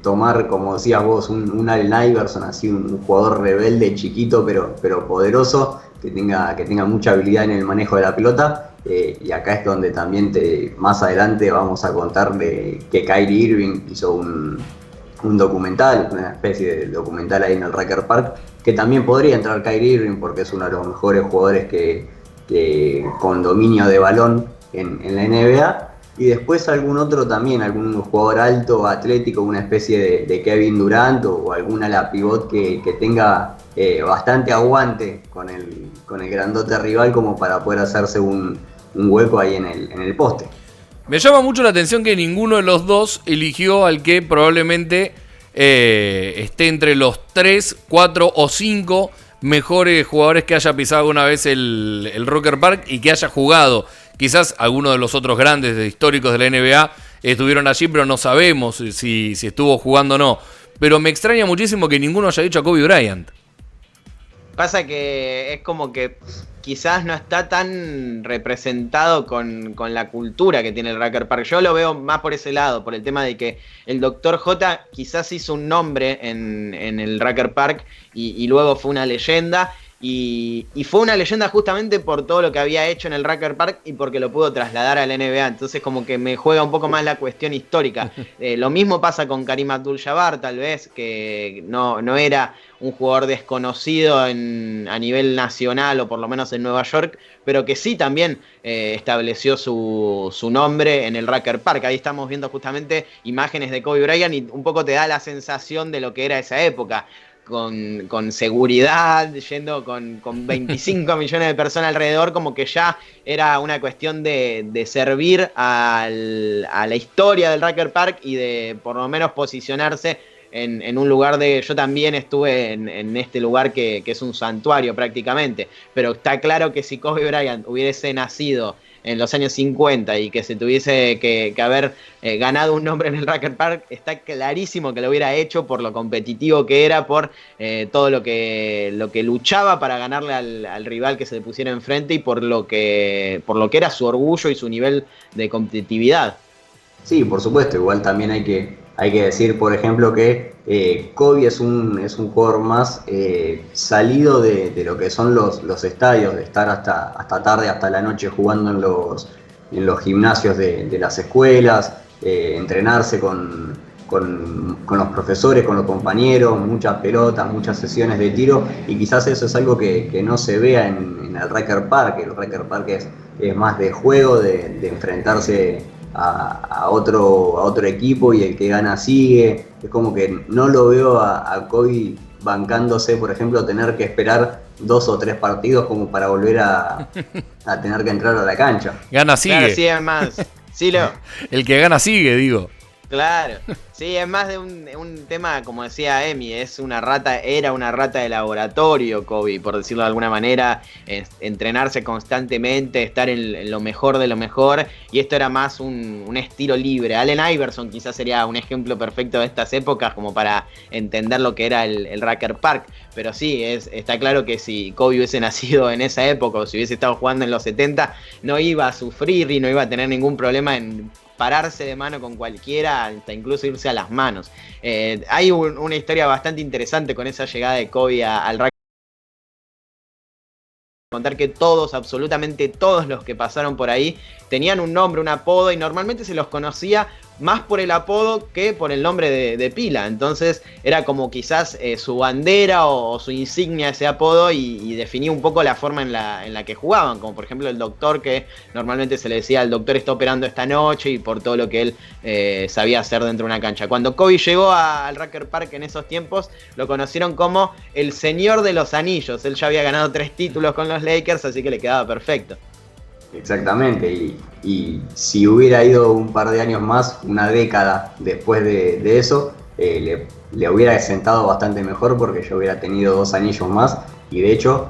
tomar, como decías vos, un Allen Iverson, así un jugador rebelde, chiquito pero poderoso, que tenga mucha habilidad en el manejo de la pelota. Y acá es donde también más adelante vamos a contar de que Kyrie Irving hizo un documental, una especie de documental ahí en el Rucker Park, que también podría entrar Kyrie Irving porque es uno de los mejores jugadores que con dominio de balón en la NBA. Y después algún otro también, algún jugador alto, atlético, una especie de Kevin Durant o algún ala pivot que tenga bastante aguante con el grandote rival como para poder hacerse un hueco ahí en el poste. Me llama mucho la atención que ninguno de los dos eligió al que probablemente esté entre los 3, 4 o 5 mejores jugadores que haya pisado alguna vez el Rocker Park y que haya jugado. Quizás algunos de los otros grandes históricos de la NBA estuvieron allí, pero no sabemos si estuvo jugando o no. Pero me extraña muchísimo que ninguno haya dicho a Kobe Bryant. Pasa que es como que quizás no está tan representado con la cultura que tiene el Rucker Park. Yo lo veo más por ese lado, por el tema de que el Dr. J quizás hizo un nombre en el Rucker Park y luego fue una leyenda. Y fue una leyenda justamente por todo lo que había hecho en el Rucker Park y porque lo pudo trasladar a la NBA. Entonces como que me juega un poco más la cuestión histórica. Lo mismo pasa con Karim Abdul-Jabbar, tal vez, que no era un jugador desconocido a nivel nacional o por lo menos en Nueva York, pero que sí también estableció su nombre en el Rucker Park. Ahí estamos viendo justamente imágenes de Kobe Bryant y un poco te da la sensación de lo que era esa época. Con seguridad, yendo con 25 millones de personas alrededor, como que ya era una cuestión de servir a la historia del Rucker Park y de por lo menos posicionarse en un lugar de... Yo también estuve en este lugar que es un santuario prácticamente, pero está claro que si Kobe Bryant hubiese nacido en los años 50 y que se tuviese que haber ganado un nombre en el Rucker Park, está clarísimo que lo hubiera hecho por lo competitivo que era, por todo lo que luchaba para ganarle al rival que se le pusiera enfrente y por lo que era su orgullo y su nivel de competitividad. Sí, por supuesto, igual también hay que decir, por ejemplo, que Kobe es un jugador más salido de lo que son los estadios, de estar hasta tarde, hasta la noche jugando en los gimnasios de las escuelas, entrenarse con los profesores, con los compañeros, muchas pelotas, muchas sesiones de tiro, y quizás eso es algo que no se vea en el Rucker Park. El Rucker Park es más de juego, de enfrentarse a otro equipo y el que gana sigue. Es como que no lo veo a Kobe bancándose, por ejemplo, tener que esperar 2 o 3 partidos como para volver a tener que entrar a la cancha. Gana sigue. Claro, sí, es más. Sí, El que gana sigue, digo. Claro, sí, es más de un tema, como decía Emi, era una rata de laboratorio Kobe, por decirlo de alguna manera, entrenarse constantemente, estar en lo mejor de lo mejor, y esto era más un estilo libre. Allen Iverson quizás sería un ejemplo perfecto de estas épocas como para entender lo que era el Rucker Park, pero sí, está claro que si Kobe hubiese nacido en esa época o si hubiese estado jugando en los 70, no iba a sufrir y no iba a tener ningún problema en pararse de mano con cualquiera, hasta incluso irse a las manos. Hay una historia bastante interesante con esa llegada de Kobe al rugby. Contar que absolutamente todos los que pasaron por ahí tenían un nombre, un apodo, y normalmente se los conocía más por el apodo que por el nombre de pila. Entonces era como quizás su bandera o su insignia ese apodo, y definía un poco la forma en la que jugaban, como por ejemplo el doctor, que normalmente se le decía el doctor está operando esta noche, y por todo lo que él sabía hacer dentro de una cancha. Cuando Kobe llegó al Rucker Park en esos tiempos, lo conocieron como el señor de los anillos. Él ya había ganado 3 títulos con los Lakers, así que le quedaba perfecto. Exactamente, y si hubiera ido un par de años más, una década después de eso, le hubiera sentado bastante mejor, porque yo hubiera tenido 2 anillos más, y de hecho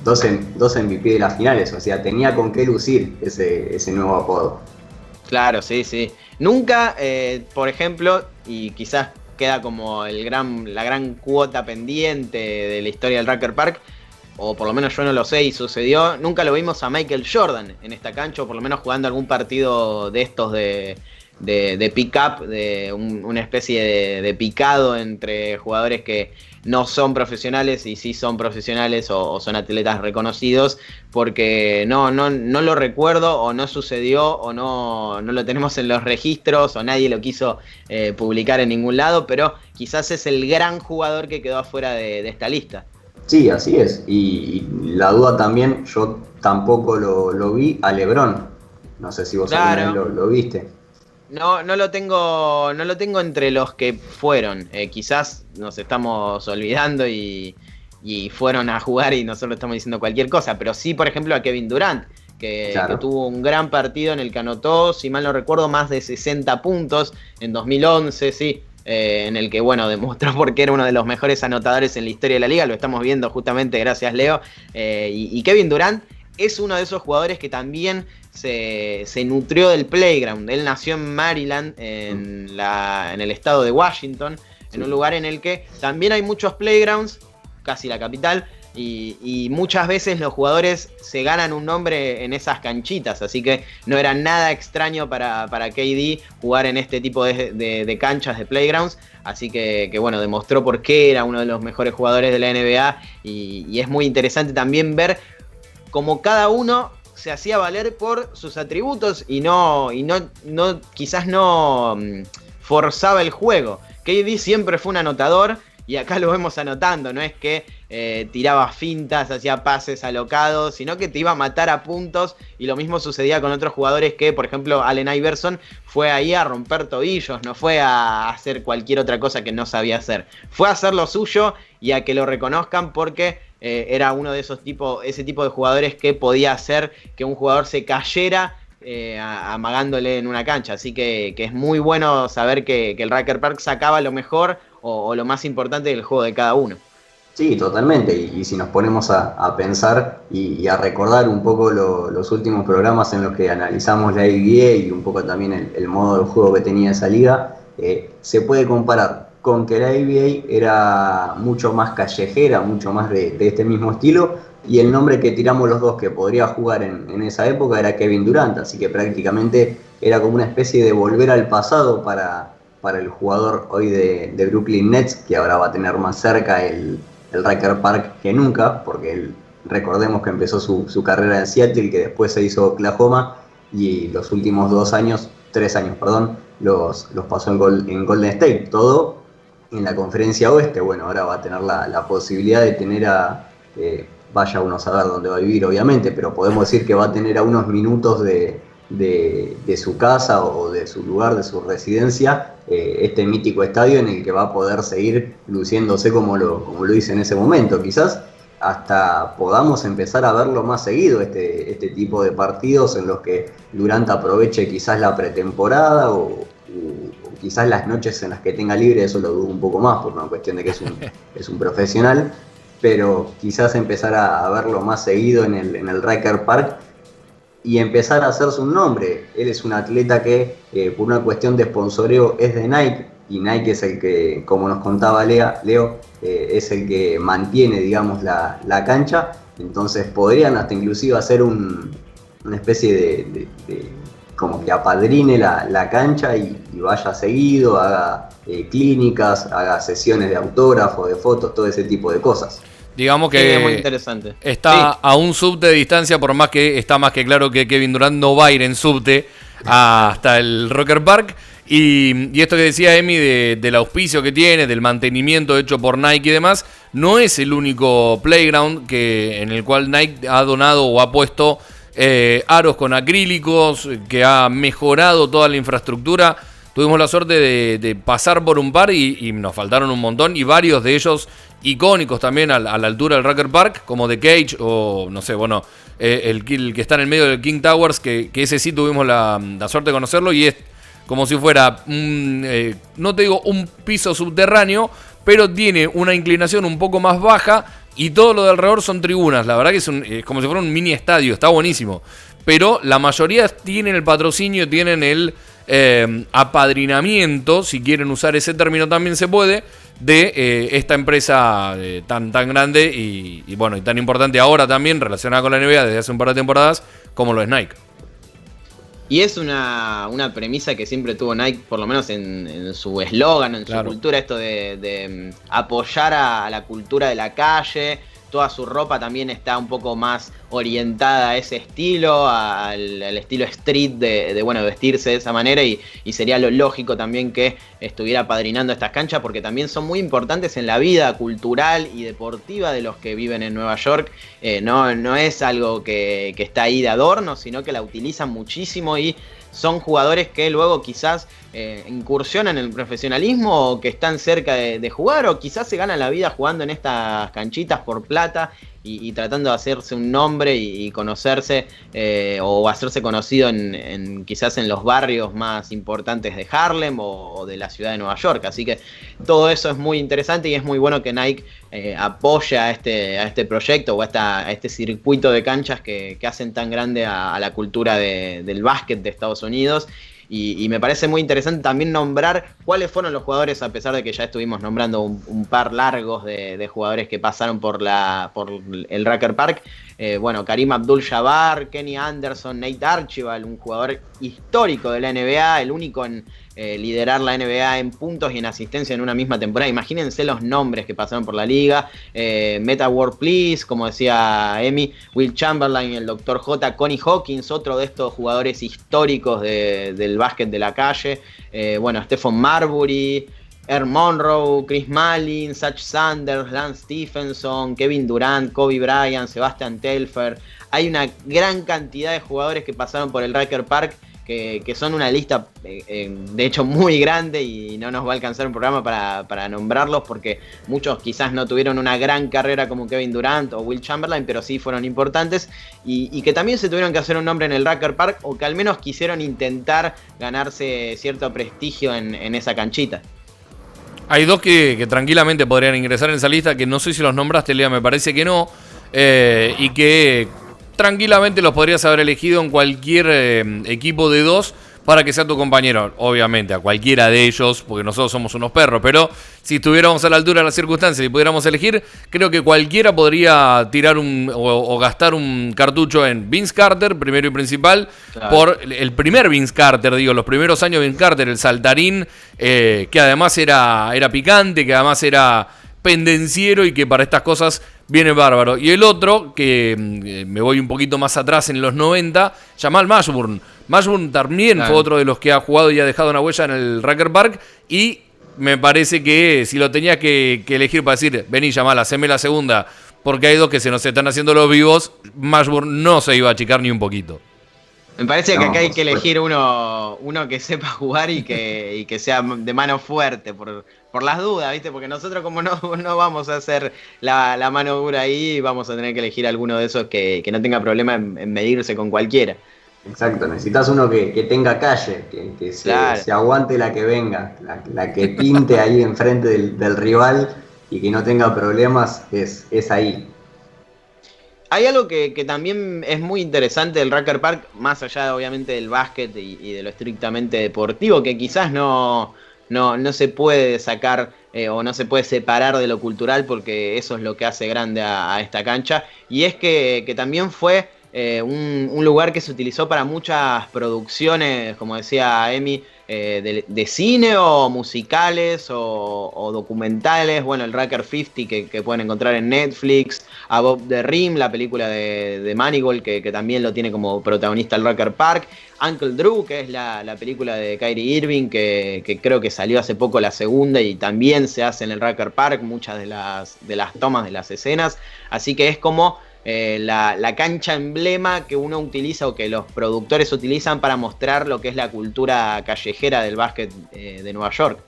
2 MVP de las finales, o sea, tenía con qué lucir ese nuevo apodo. Claro, sí. Nunca, por ejemplo, y quizás queda como la gran cuota pendiente de la historia del Rucker Park, o por lo menos yo no lo sé y sucedió, nunca lo vimos a Michael Jordan en esta cancha, o por lo menos jugando algún partido de estos de pick-up, de una especie de picado entre jugadores que no son profesionales y sí son profesionales o son atletas reconocidos, porque no lo recuerdo, o no sucedió, o no lo tenemos en los registros, o nadie lo quiso publicar en ningún lado, pero quizás es el gran jugador que quedó afuera de esta lista. Sí, así es, y la duda también, yo tampoco lo vi a LeBron, no sé si vos también lo viste. No lo tengo entre los que fueron, quizás nos estamos olvidando y fueron a jugar y nosotros estamos diciendo cualquier cosa, pero sí, por ejemplo, a Kevin Durant, que tuvo un gran partido en el que anotó, si mal no recuerdo, más de 60 puntos en 2011, sí. en el que, bueno, demostró por qué era uno de los mejores anotadores en la historia de la liga. Lo estamos viendo justamente, gracias Leo. Y Kevin Durant es uno de esos jugadores que también se nutrió del playground. Él nació en Maryland, en el estado de Washington, en un lugar en el que también hay muchos playgrounds, casi la capital, y muchas veces los jugadores se ganan un nombre en esas canchitas, así que no era nada extraño para KD jugar en este tipo de canchas, de playgrounds, así que bueno, demostró por qué era uno de los mejores jugadores de la NBA, y es muy interesante también ver cómo cada uno se hacía valer por sus atributos y quizás no forzaba el juego. KD siempre fue un anotador y acá lo vemos anotando, no es que tiraba fintas, hacía pases alocados, sino que te iba a matar a puntos, y lo mismo sucedía con otros jugadores que, por ejemplo, Allen Iverson fue ahí a romper tobillos, no fue a hacer cualquier otra cosa que no sabía hacer, fue a hacer lo suyo y a que lo reconozcan porque era uno de ese tipo de jugadores que podía hacer que un jugador se cayera amagándole en una cancha, así que es muy bueno saber que el Rucker Park sacaba lo mejor o lo más importante del juego de cada uno. Sí, totalmente. Y si nos ponemos a pensar y a recordar un poco los últimos programas en los que analizamos la NBA y un poco también el modo de juego que tenía esa liga, se puede comparar con que la NBA era mucho más callejera, mucho más de este mismo estilo, y el nombre que tiramos los dos que podría jugar en esa época era Kevin Durant, así que prácticamente era como una especie de volver al pasado para el jugador hoy de Brooklyn Nets, que ahora va a tener más cerca el Rucker Park que nunca, porque él, recordemos que empezó su carrera en Seattle, que después se hizo Oklahoma, y los últimos 3 años, los pasó en Golden State, todo en la conferencia oeste. Bueno, ahora va a tener la posibilidad de tener vaya uno a saber dónde va a vivir obviamente, pero podemos decir que va a tener a unos minutos de su casa o de su lugar, de su residencia, este mítico estadio en el que va a poder seguir luciéndose como lo hizo en ese momento. Quizás hasta podamos empezar a verlo más seguido, este tipo de partidos en los que Durant aproveche quizás la pretemporada o quizás las noches en las que tenga libre. Eso lo dudo un poco más por una cuestión de que es un profesional, pero quizás empezar a verlo más seguido en el Rucker Park y empezar a hacerse un nombre. Él es un atleta que por una cuestión de sponsoreo es de Nike, y Nike es el que, como nos contaba Leo, es el que mantiene, digamos, la cancha. Entonces podrían hasta inclusive hacer una especie de como que apadrine la cancha y vaya seguido, haga clínicas, haga sesiones de autógrafo, de fotos, todo ese tipo de cosas. Digamos que muy interesante. Está a un subte de distancia, por más que está más que claro que Kevin Durant no va a ir en subte hasta el Rucker Park. Y esto que decía Emi del auspicio que tiene, del mantenimiento hecho por Nike y demás, no es el único playground en el cual Nike ha donado o ha puesto aros con acrílicos, que ha mejorado toda la infraestructura. Tuvimos la suerte de pasar por un par y nos faltaron un montón, y varios de ellos icónicos también a la altura del Rucker Park, como The Cage o no sé, bueno, el que está en el medio del King Towers, que ese sí tuvimos la suerte de conocerlo, y es como si fuera, no te digo un piso subterráneo, pero tiene una inclinación un poco más baja y todo lo de alrededor son tribunas. La verdad que es como si fuera un mini estadio, está buenísimo. Pero la mayoría tienen el patrocinio, tienen el apadrinamiento, si quieren usar ese término también se puede, de esta empresa tan grande y bueno, y tan importante ahora también, relacionada con la NBA desde hace un par de temporadas, como lo es Nike. Y es una premisa que siempre tuvo Nike, por lo menos en su eslogan, en su cultura, esto de apoyar a la cultura de la calle. Toda su ropa también está un poco más orientada a ese estilo, al estilo street de vestirse de esa manera, y sería lo lógico también que estuviera padrinando estas canchas, porque también son muy importantes en la vida cultural y deportiva de los que viven en Nueva York. No es algo que está ahí de adorno, sino que la utilizan muchísimo, y son jugadores que luego quizás incursionan en el profesionalismo, o que están cerca de jugar, o quizás se ganan la vida jugando en estas canchitas por plata, y tratando de hacerse un nombre y conocerse o hacerse conocido quizás en los barrios más importantes de Harlem o de la ciudad de Nueva York. Así que todo eso es muy interesante y es muy bueno que Nike apoya a este proyecto o a este circuito de canchas que hacen tan grande a la cultura del básquet de Estados Unidos. Y me parece muy interesante también nombrar cuáles fueron los jugadores, a pesar de que ya estuvimos nombrando un par largos de jugadores que pasaron por el Rucker Park. Bueno, Kareem Abdul-Jabbar, Kenny Anderson, Nate Archibald, un jugador histórico de la NBA, el único en liderar la NBA en puntos y en asistencia en una misma temporada. Imagínense los nombres que pasaron por la liga. Meta World Please, como decía Emi, Will Chamberlain, el Dr. J, Connie Hawkins, otro de estos jugadores históricos del básquet de la calle. Bueno, Stephon Marbury, Earl Monroe, Chris Mullin, Sach Sanders, Lance Stephenson, Kevin Durant, Kobe Bryant, Sebastian Telfair. Hay una gran cantidad de jugadores que pasaron por el Rucker Park, que son una lista de hecho muy grande y no nos va a alcanzar un programa para nombrarlos, porque muchos quizás no tuvieron una gran carrera como Kevin Durant o Will Chamberlain, pero sí fueron importantes y que también se tuvieron que hacer un nombre en el Rucker Park, o que al menos quisieron intentar ganarse cierto prestigio en esa canchita. Hay dos que tranquilamente podrían ingresar en esa lista, que no sé si los nombraste, Lea, me parece que no, y que tranquilamente los podrías haber elegido en cualquier equipo de dos para que sea tu compañero. Obviamente, a cualquiera de ellos, porque nosotros somos unos perros, pero si estuviéramos a la altura de las circunstancias y pudiéramos elegir, creo que cualquiera podría tirar o gastar un cartucho en Vince Carter, primero y principal, claro, por el primer Vince Carter, los primeros años de Vince Carter, el saltarín, que además era picante, que además era pendenciero y que para estas cosas viene bárbaro. Y el otro, que me voy un poquito más atrás en los 90, Jamal Mashburn. Mashburn también fue otro de los que ha jugado y ha dejado una huella en el Rucker Park, y me parece que si lo tenía que elegir para decir, vení Jamal, haceme la segunda, porque hay dos que se nos están haciendo los vivos, Mashburn no se iba a achicar ni un poquito. Me parece que acá hay que elegir uno que sepa jugar y que sea de mano fuerte, por las dudas, ¿viste? Porque nosotros, como no vamos a hacer la mano dura ahí, vamos a tener que elegir alguno de esos que no tenga problema en medirse con cualquiera. Exacto, necesitas uno que tenga calle, que se aguante la que venga, la que pinte ahí enfrente del rival y que no tenga problemas, es ahí. Hay algo que también es muy interesante del Rucker Park, más allá obviamente del básquet y de lo estrictamente deportivo, que quizás no se puede sacar o no se puede separar de lo cultural, porque eso es lo que hace grande a esta cancha, y es que también fue un lugar que se utilizó para muchas producciones, como decía Emi, de cine o musicales o documentales. Bueno, el Rucker 50 que pueden encontrar en Netflix, Above the Rim, la película de Moneyball, que también lo tiene como protagonista el Rucker Park, Uncle Drew, que es la película de Kyrie Irving, que creo que salió hace poco la segunda y también se hace en el Rucker Park, muchas de las tomas de las escenas, así que es como la cancha emblema que uno utiliza o que los productores utilizan para mostrar lo que es la cultura callejera del básquet de Nueva York.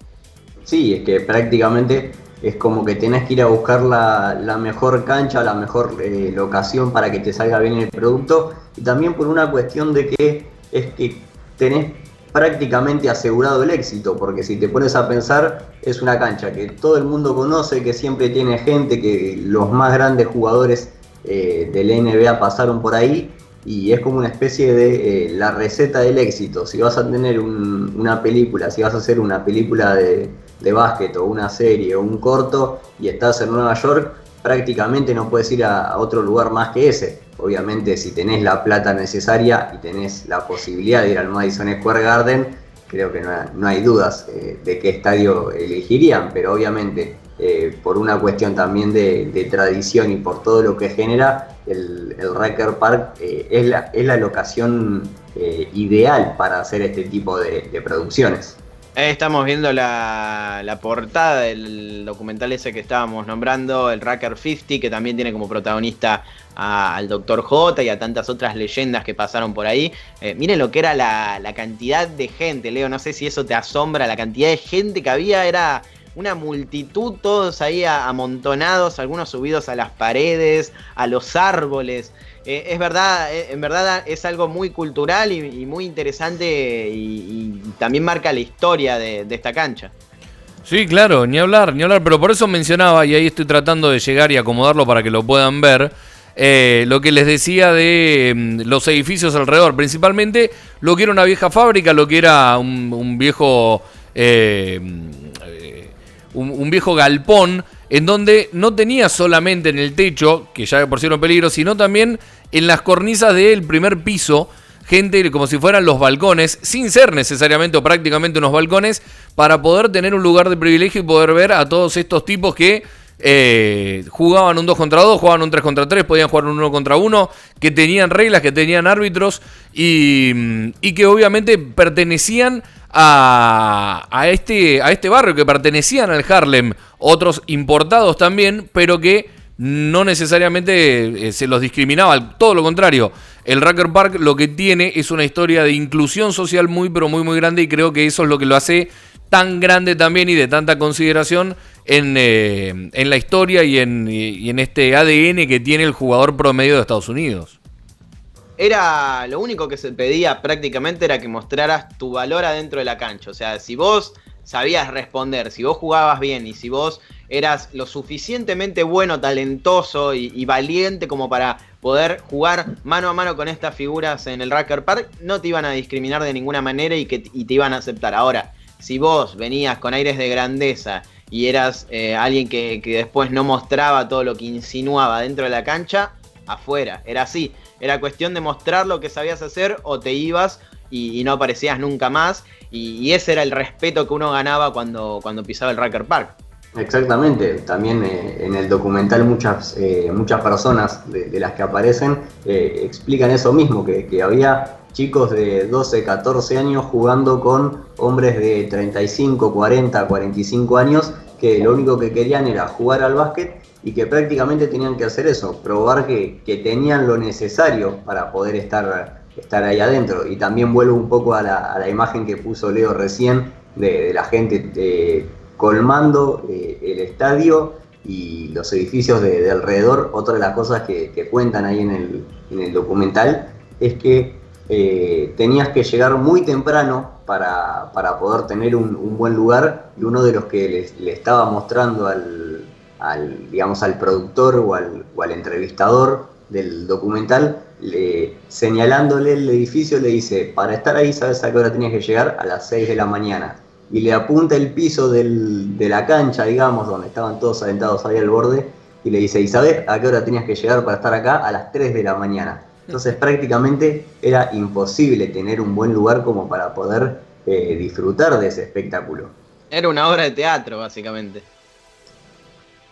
Sí, es que prácticamente es como que tenés que ir a buscar la mejor cancha, la mejor locación para que te salga bien el producto, y también por una cuestión de que es que tenés prácticamente asegurado el éxito, porque si te pones a pensar, es una cancha que todo el mundo conoce, que siempre tiene gente, que los más grandes jugadores de la NBA pasaron por ahí, y es como una especie de la receta del éxito. Si vas a tener una película, si vas a hacer una película de básquet o una serie o un corto y estás en Nueva York, prácticamente no puedes ir a otro lugar más que ese. Obviamente, si tenés la plata necesaria y tenés la posibilidad de ir al Madison Square Garden, creo que no hay dudas de qué estadio elegirían, pero obviamente por una cuestión también de tradición y por todo lo que genera, el Rucker Park es la locación ideal para hacer este tipo de producciones. Estamos viendo la portada del documental ese que estábamos nombrando, el Rucker 50, que también tiene como protagonista al Dr. J y a tantas otras leyendas que pasaron por ahí. Miren lo que era la cantidad de gente, Leo, no sé si eso te asombra, la cantidad de gente que había era una multitud, todos ahí amontonados, algunos subidos a las paredes, a los árboles. Es verdad, en verdad es algo muy cultural y muy interesante y también marca la historia de esta cancha. Sí, claro, ni hablar, pero por eso mencionaba, y ahí estoy tratando de llegar y acomodarlo para que lo puedan ver, lo que les decía de los edificios alrededor, principalmente lo que era una vieja fábrica, lo que era un viejo un viejo galpón, en donde no tenía solamente en el techo, que ya por sí era un peligro, sino también en las cornisas del primer piso, gente como si fueran los balcones, sin ser necesariamente o prácticamente unos balcones, para poder tener un lugar de privilegio y poder ver a todos estos tipos que jugaban un 2 contra 2, jugaban un 3 contra 3, podían jugar un 1 contra 1, que tenían reglas, que tenían árbitros y que obviamente pertenecían a este barrio, que pertenecían al Harlem, otros importados también, pero que no necesariamente se los discriminaba, todo lo contrario. El Rucker Park lo que tiene es una historia de inclusión social muy pero muy muy grande, y creo que eso es lo que lo hace tan grande también y de tanta consideración en la historia y en este ADN que tiene el jugador promedio de Estados Unidos. Era lo único que se pedía prácticamente, era que mostraras tu valor adentro de la cancha. O sea, si vos sabías responder, si vos jugabas bien y si vos eras lo suficientemente bueno, talentoso y valiente como para poder jugar mano a mano con estas figuras en el Rucker Park, no te iban a discriminar de ninguna manera y te iban a aceptar. Ahora, si vos venías con aires de grandeza y eras alguien que después no mostraba todo lo que insinuaba dentro de la cancha, afuera, era así. Era cuestión de mostrar lo que sabías hacer o te ibas y no aparecías nunca más. Y ese era el respeto que uno ganaba cuando pisaba el Rucker Park. Exactamente, también en el documental muchas personas de las que aparecen explican eso mismo, que había chicos de 12, 14 años jugando con hombres de 35, 40, 45 años, que lo único que querían era jugar al básquet y que prácticamente tenían que hacer eso, probar que tenían lo necesario para poder estar ahí adentro. Y también vuelvo un poco a la imagen que puso Leo recién de la gente colmando el estadio y los edificios de alrededor. Otra de las cosas que cuentan ahí en el documental es que tenías que llegar muy temprano para poder tener un buen lugar, y uno de los que le estaba mostrando al productor o al entrevistador del documental, señalándole el edificio, le dice: para estar ahí, ¿sabes a qué hora tenías que llegar? A las 6 de la mañana. Y le apunta el piso de la cancha, digamos, donde estaban todos sentados ahí al borde, y le dice: ¿y sabes a qué hora tenías que llegar para estar acá? A las 3 de la mañana. Entonces prácticamente era imposible tener un buen lugar como para poder disfrutar de ese espectáculo. Era una obra de teatro, básicamente.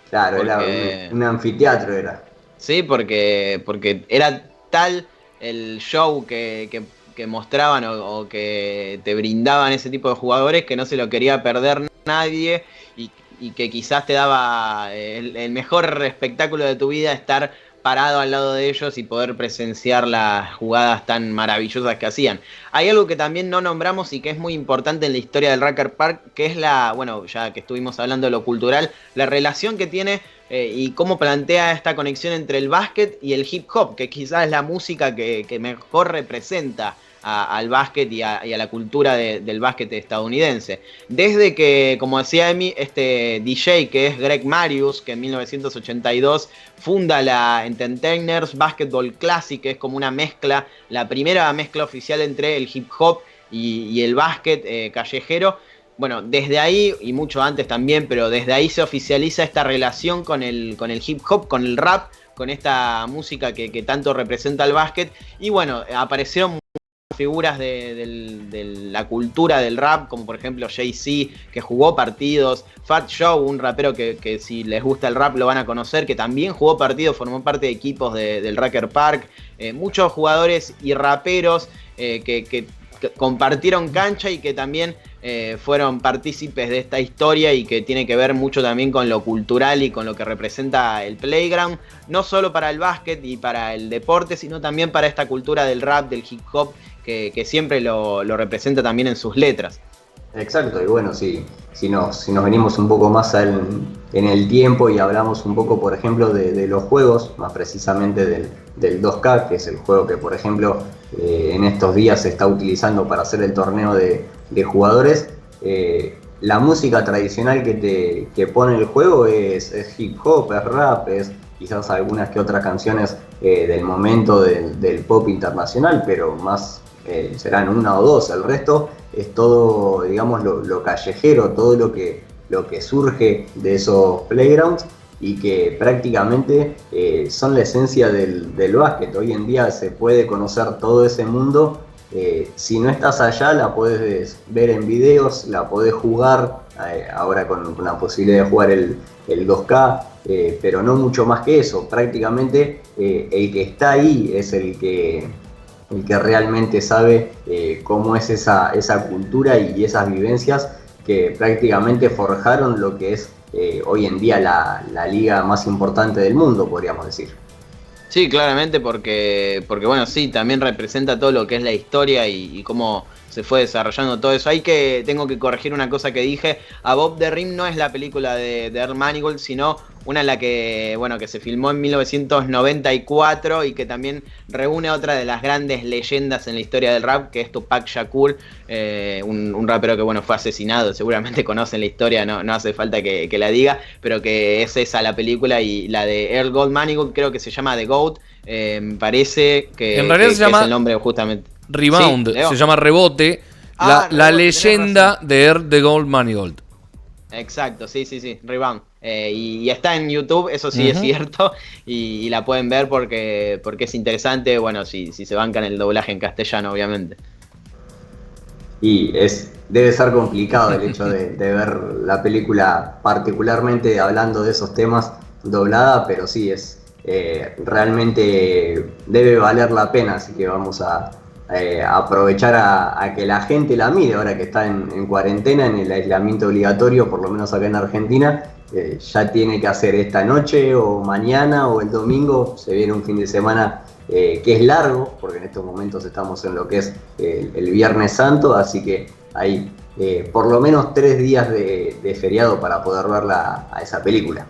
Claro, porque era un anfiteatro era. Sí, porque era tal el show que mostraban o que te brindaban ese tipo de jugadores que no se lo quería perder nadie, y que quizás te daba el mejor espectáculo de tu vida estar parado al lado de ellos y poder presenciar las jugadas tan maravillosas que hacían. Hay algo que también no nombramos y que es muy importante en la historia del Rucker Park, que es ya que estuvimos hablando de lo cultural, la relación que tiene y cómo plantea esta conexión entre el básquet y el hip hop, que quizás es la música que mejor representa al básquet y a la cultura del básquet estadounidense. Desde que, como decía Emi, este DJ que es Greg Marius, que en 1982 funda la Entertainers Basketball Classic, que es como una mezcla, la primera mezcla oficial entre el hip hop y el básquet callejero. Bueno, desde ahí, y mucho antes también, pero desde ahí se oficializa esta relación con el hip hop, con el rap, con esta música que tanto representa el básquet. Y bueno, aparecieron figuras de la cultura del rap, como por ejemplo Jay-Z, que jugó partidos, Fat Joe, un rapero que si les gusta el rap lo van a conocer, que también jugó partidos, formó parte de equipos del Rucker Park, muchos jugadores y raperos que compartieron cancha y que también fueron partícipes de esta historia, y que tiene que ver mucho también con lo cultural y con lo que representa el playground, no solo para el básquet y para el deporte, sino también para esta cultura del rap, del hip hop, que siempre lo representa también en sus letras. Exacto, y bueno, si nos venimos un poco más en el tiempo y hablamos un poco, por ejemplo, de los juegos, más precisamente del 2K, que es el juego que, por ejemplo, en estos días se está utilizando para hacer el torneo de jugadores, la música tradicional que pone el juego es hip hop, es rap, es quizás algunas que otras canciones del momento del pop internacional, pero más serán una o dos. El resto es todo, digamos, lo callejero, todo lo que surge de esos playgrounds y que prácticamente son la esencia del básquet. Hoy en día se puede conocer todo ese mundo. Si no estás allá, la puedes ver en videos, la podés jugar, ahora con la posibilidad de jugar el 2K, pero no mucho más que eso. Prácticamente el que está ahí es el que realmente sabe cómo es esa cultura y esas vivencias que prácticamente forjaron lo que es hoy en día la liga más importante del mundo, podríamos decir. Sí, claramente porque bueno, sí, también representa todo lo que es la historia y cómo se fue desarrollando todo eso. Tengo que corregir una cosa que dije. Above the Rim no es la película de Earl Manigault, sino una en la que, bueno, que se filmó en 1994 y que también reúne otra de las grandes leyendas en la historia del rap, que es Tupac Shakur, un rapero que, bueno, fue asesinado. Seguramente conocen la historia, no hace falta que la diga, pero que es esa la película, y la de Earl Gold Manigault creo que se llama The GOAT. Parece que, En realidad se llama es el nombre justamente. Rebound, ¿Sí, se llama Rebote, la Rebote, leyenda de Earl the Gold Manigault. Exacto, sí, Rebound. Y está en YouTube, eso sí es cierto, y la pueden ver porque es interesante, bueno, si se bancan el doblaje en castellano, obviamente. Y debe ser complicado el hecho de ver la película, particularmente hablando de esos temas, doblada, pero sí, realmente debe valer la pena, así que vamos a aprovechar a que la gente la mire ahora que está en cuarentena, en el aislamiento obligatorio, por lo menos acá en Argentina. Ya tiene que hacer esta noche o mañana o el domingo. Se viene un fin de semana que es largo, porque en estos momentos estamos en lo que es el Viernes Santo, así que hay por lo menos 3 días de feriado para poder verla a esa película.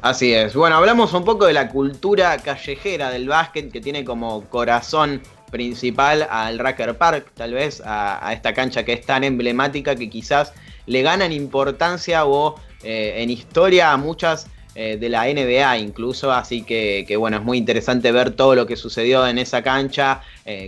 Así es. Bueno, hablamos un poco de la cultura callejera del básquet, que tiene como corazón principal al Rucker Park, tal vez a esta cancha que es tan emblemática, que quizás le gana en importancia o en historia a muchas de la NBA incluso, así que bueno, es muy interesante ver todo lo que sucedió en esa cancha,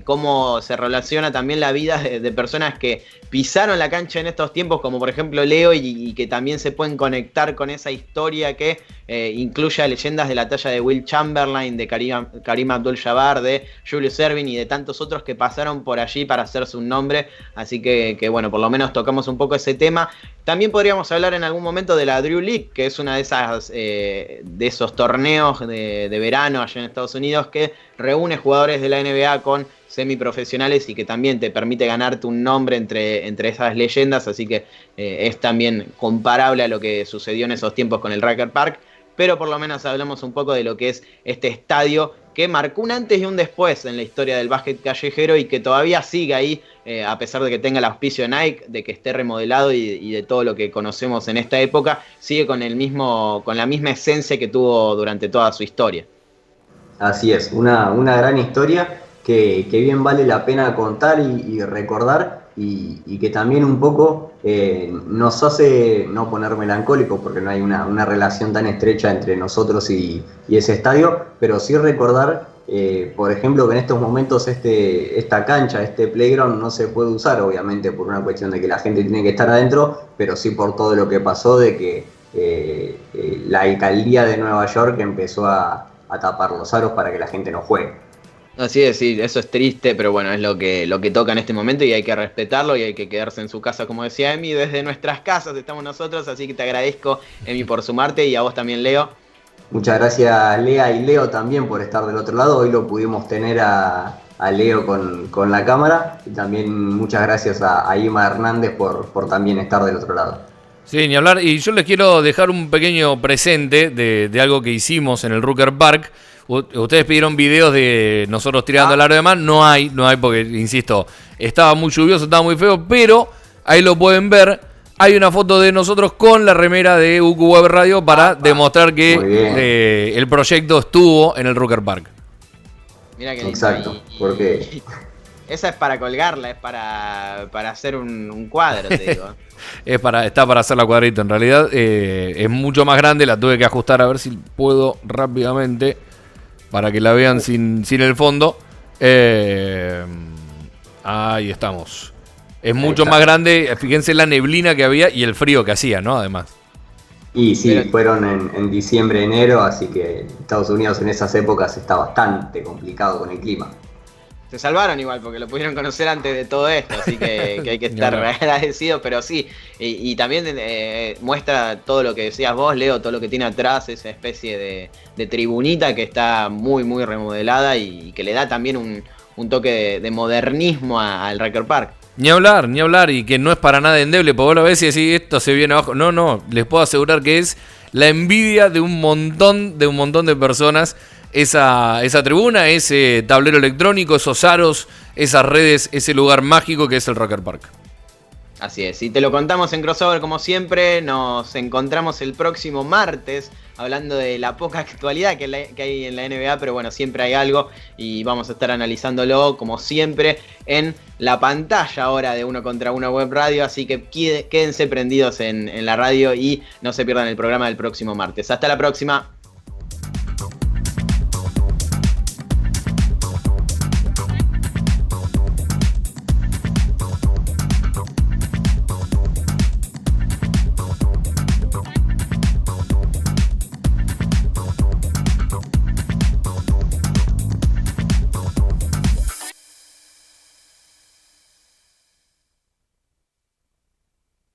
cómo se relaciona también la vida de personas que pisaron la cancha en estos tiempos, como por ejemplo Leo, y que también se pueden conectar con esa historia que incluye a leyendas de la talla de Will Chamberlain, de Kareem Abdul-Jabbar, de Julius Erving y de tantos otros que pasaron por allí para hacerse un nombre. Así que bueno, por lo menos tocamos un poco ese tema. También podríamos hablar en algún momento de la Drew League, que es una de esas de esos torneos de verano allá en Estados Unidos, que reúne jugadores de la NBA con semiprofesionales y que también te permite ganarte un nombre entre esas leyendas, así que es también comparable a lo que sucedió en esos tiempos con el Rucker Park, pero por lo menos hablamos un poco de lo que es este estadio que marcó un antes y un después en la historia del básquet callejero y que todavía sigue ahí, a pesar de que tenga el auspicio de Nike, de que esté remodelado y de todo lo que conocemos en esta época, sigue con la misma esencia que tuvo durante toda su historia. Así es, una gran historia que bien vale la pena contar y recordar, y que también un poco nos hace no poner melancólicos, porque no hay una relación tan estrecha entre nosotros y ese estadio, pero sí recordar, por ejemplo, que en estos momentos esta cancha, este playground no se puede usar, obviamente por una cuestión de que la gente tiene que estar adentro, pero sí por todo lo que pasó de que la alcaldía de Nueva York empezó a tapar los aros para que la gente no juegue. Así es, sí, eso es triste, pero bueno, es lo que toca en este momento y hay que respetarlo y hay que quedarse en su casa, como decía Emi, desde nuestras casas estamos nosotros, así que te agradezco, Emi, por sumarte, y a vos también, Leo. Muchas gracias, Lea, y Leo también por estar del otro lado. Hoy lo pudimos tener a Leo con la cámara, y también muchas gracias a Ima Hernández por también estar del otro lado. Sí, ni hablar. Y yo les quiero dejar un pequeño presente de algo que hicimos en el Rucker Park. Ustedes pidieron videos de nosotros tirando al aro de mar. No hay porque, insisto, estaba muy lluvioso, estaba muy feo, pero ahí lo pueden ver. Hay una foto de nosotros con la remera de UQ Web Radio para demostrar que el proyecto estuvo en el Rucker Park. Mira qué lindo. Exacto, porque esa es para colgarla, es para hacer un cuadro, te digo. Está para hacer la cuadrito. En realidad es mucho más grande, la tuve que ajustar a ver si puedo rápidamente para que la vean sin el fondo. Ahí estamos. Es mucho más grande, fíjense la neblina que había y el frío que hacía, ¿no? Además. Y sí, fueron en diciembre, enero, así que Estados Unidos en esas épocas está bastante complicado con el clima. Se salvaron igual porque lo pudieron conocer antes de todo esto, así que hay que estar agradecidos, pero sí, y también muestra todo lo que decías vos, Leo, todo lo que tiene atrás, esa especie de tribunita que está muy, muy remodelada y que le da también un toque de modernismo al Rucker Park. Ni hablar, y que no es para nada endeble, porque vos lo ves y decís, esto se viene abajo. No, les puedo asegurar que es la envidia de un montón de personas, esa tribuna, ese tablero electrónico, esos aros, esas redes, ese lugar mágico que es el Rucker Park. Así es, y te lo contamos en Crossover como siempre, nos encontramos el próximo martes hablando de la poca actualidad que hay en la NBA, pero bueno, siempre hay algo y vamos a estar analizándolo como siempre en la pantalla ahora de Uno contra Uno Web Radio, así que quédense prendidos en la radio y no se pierdan el programa del próximo martes. Hasta la próxima.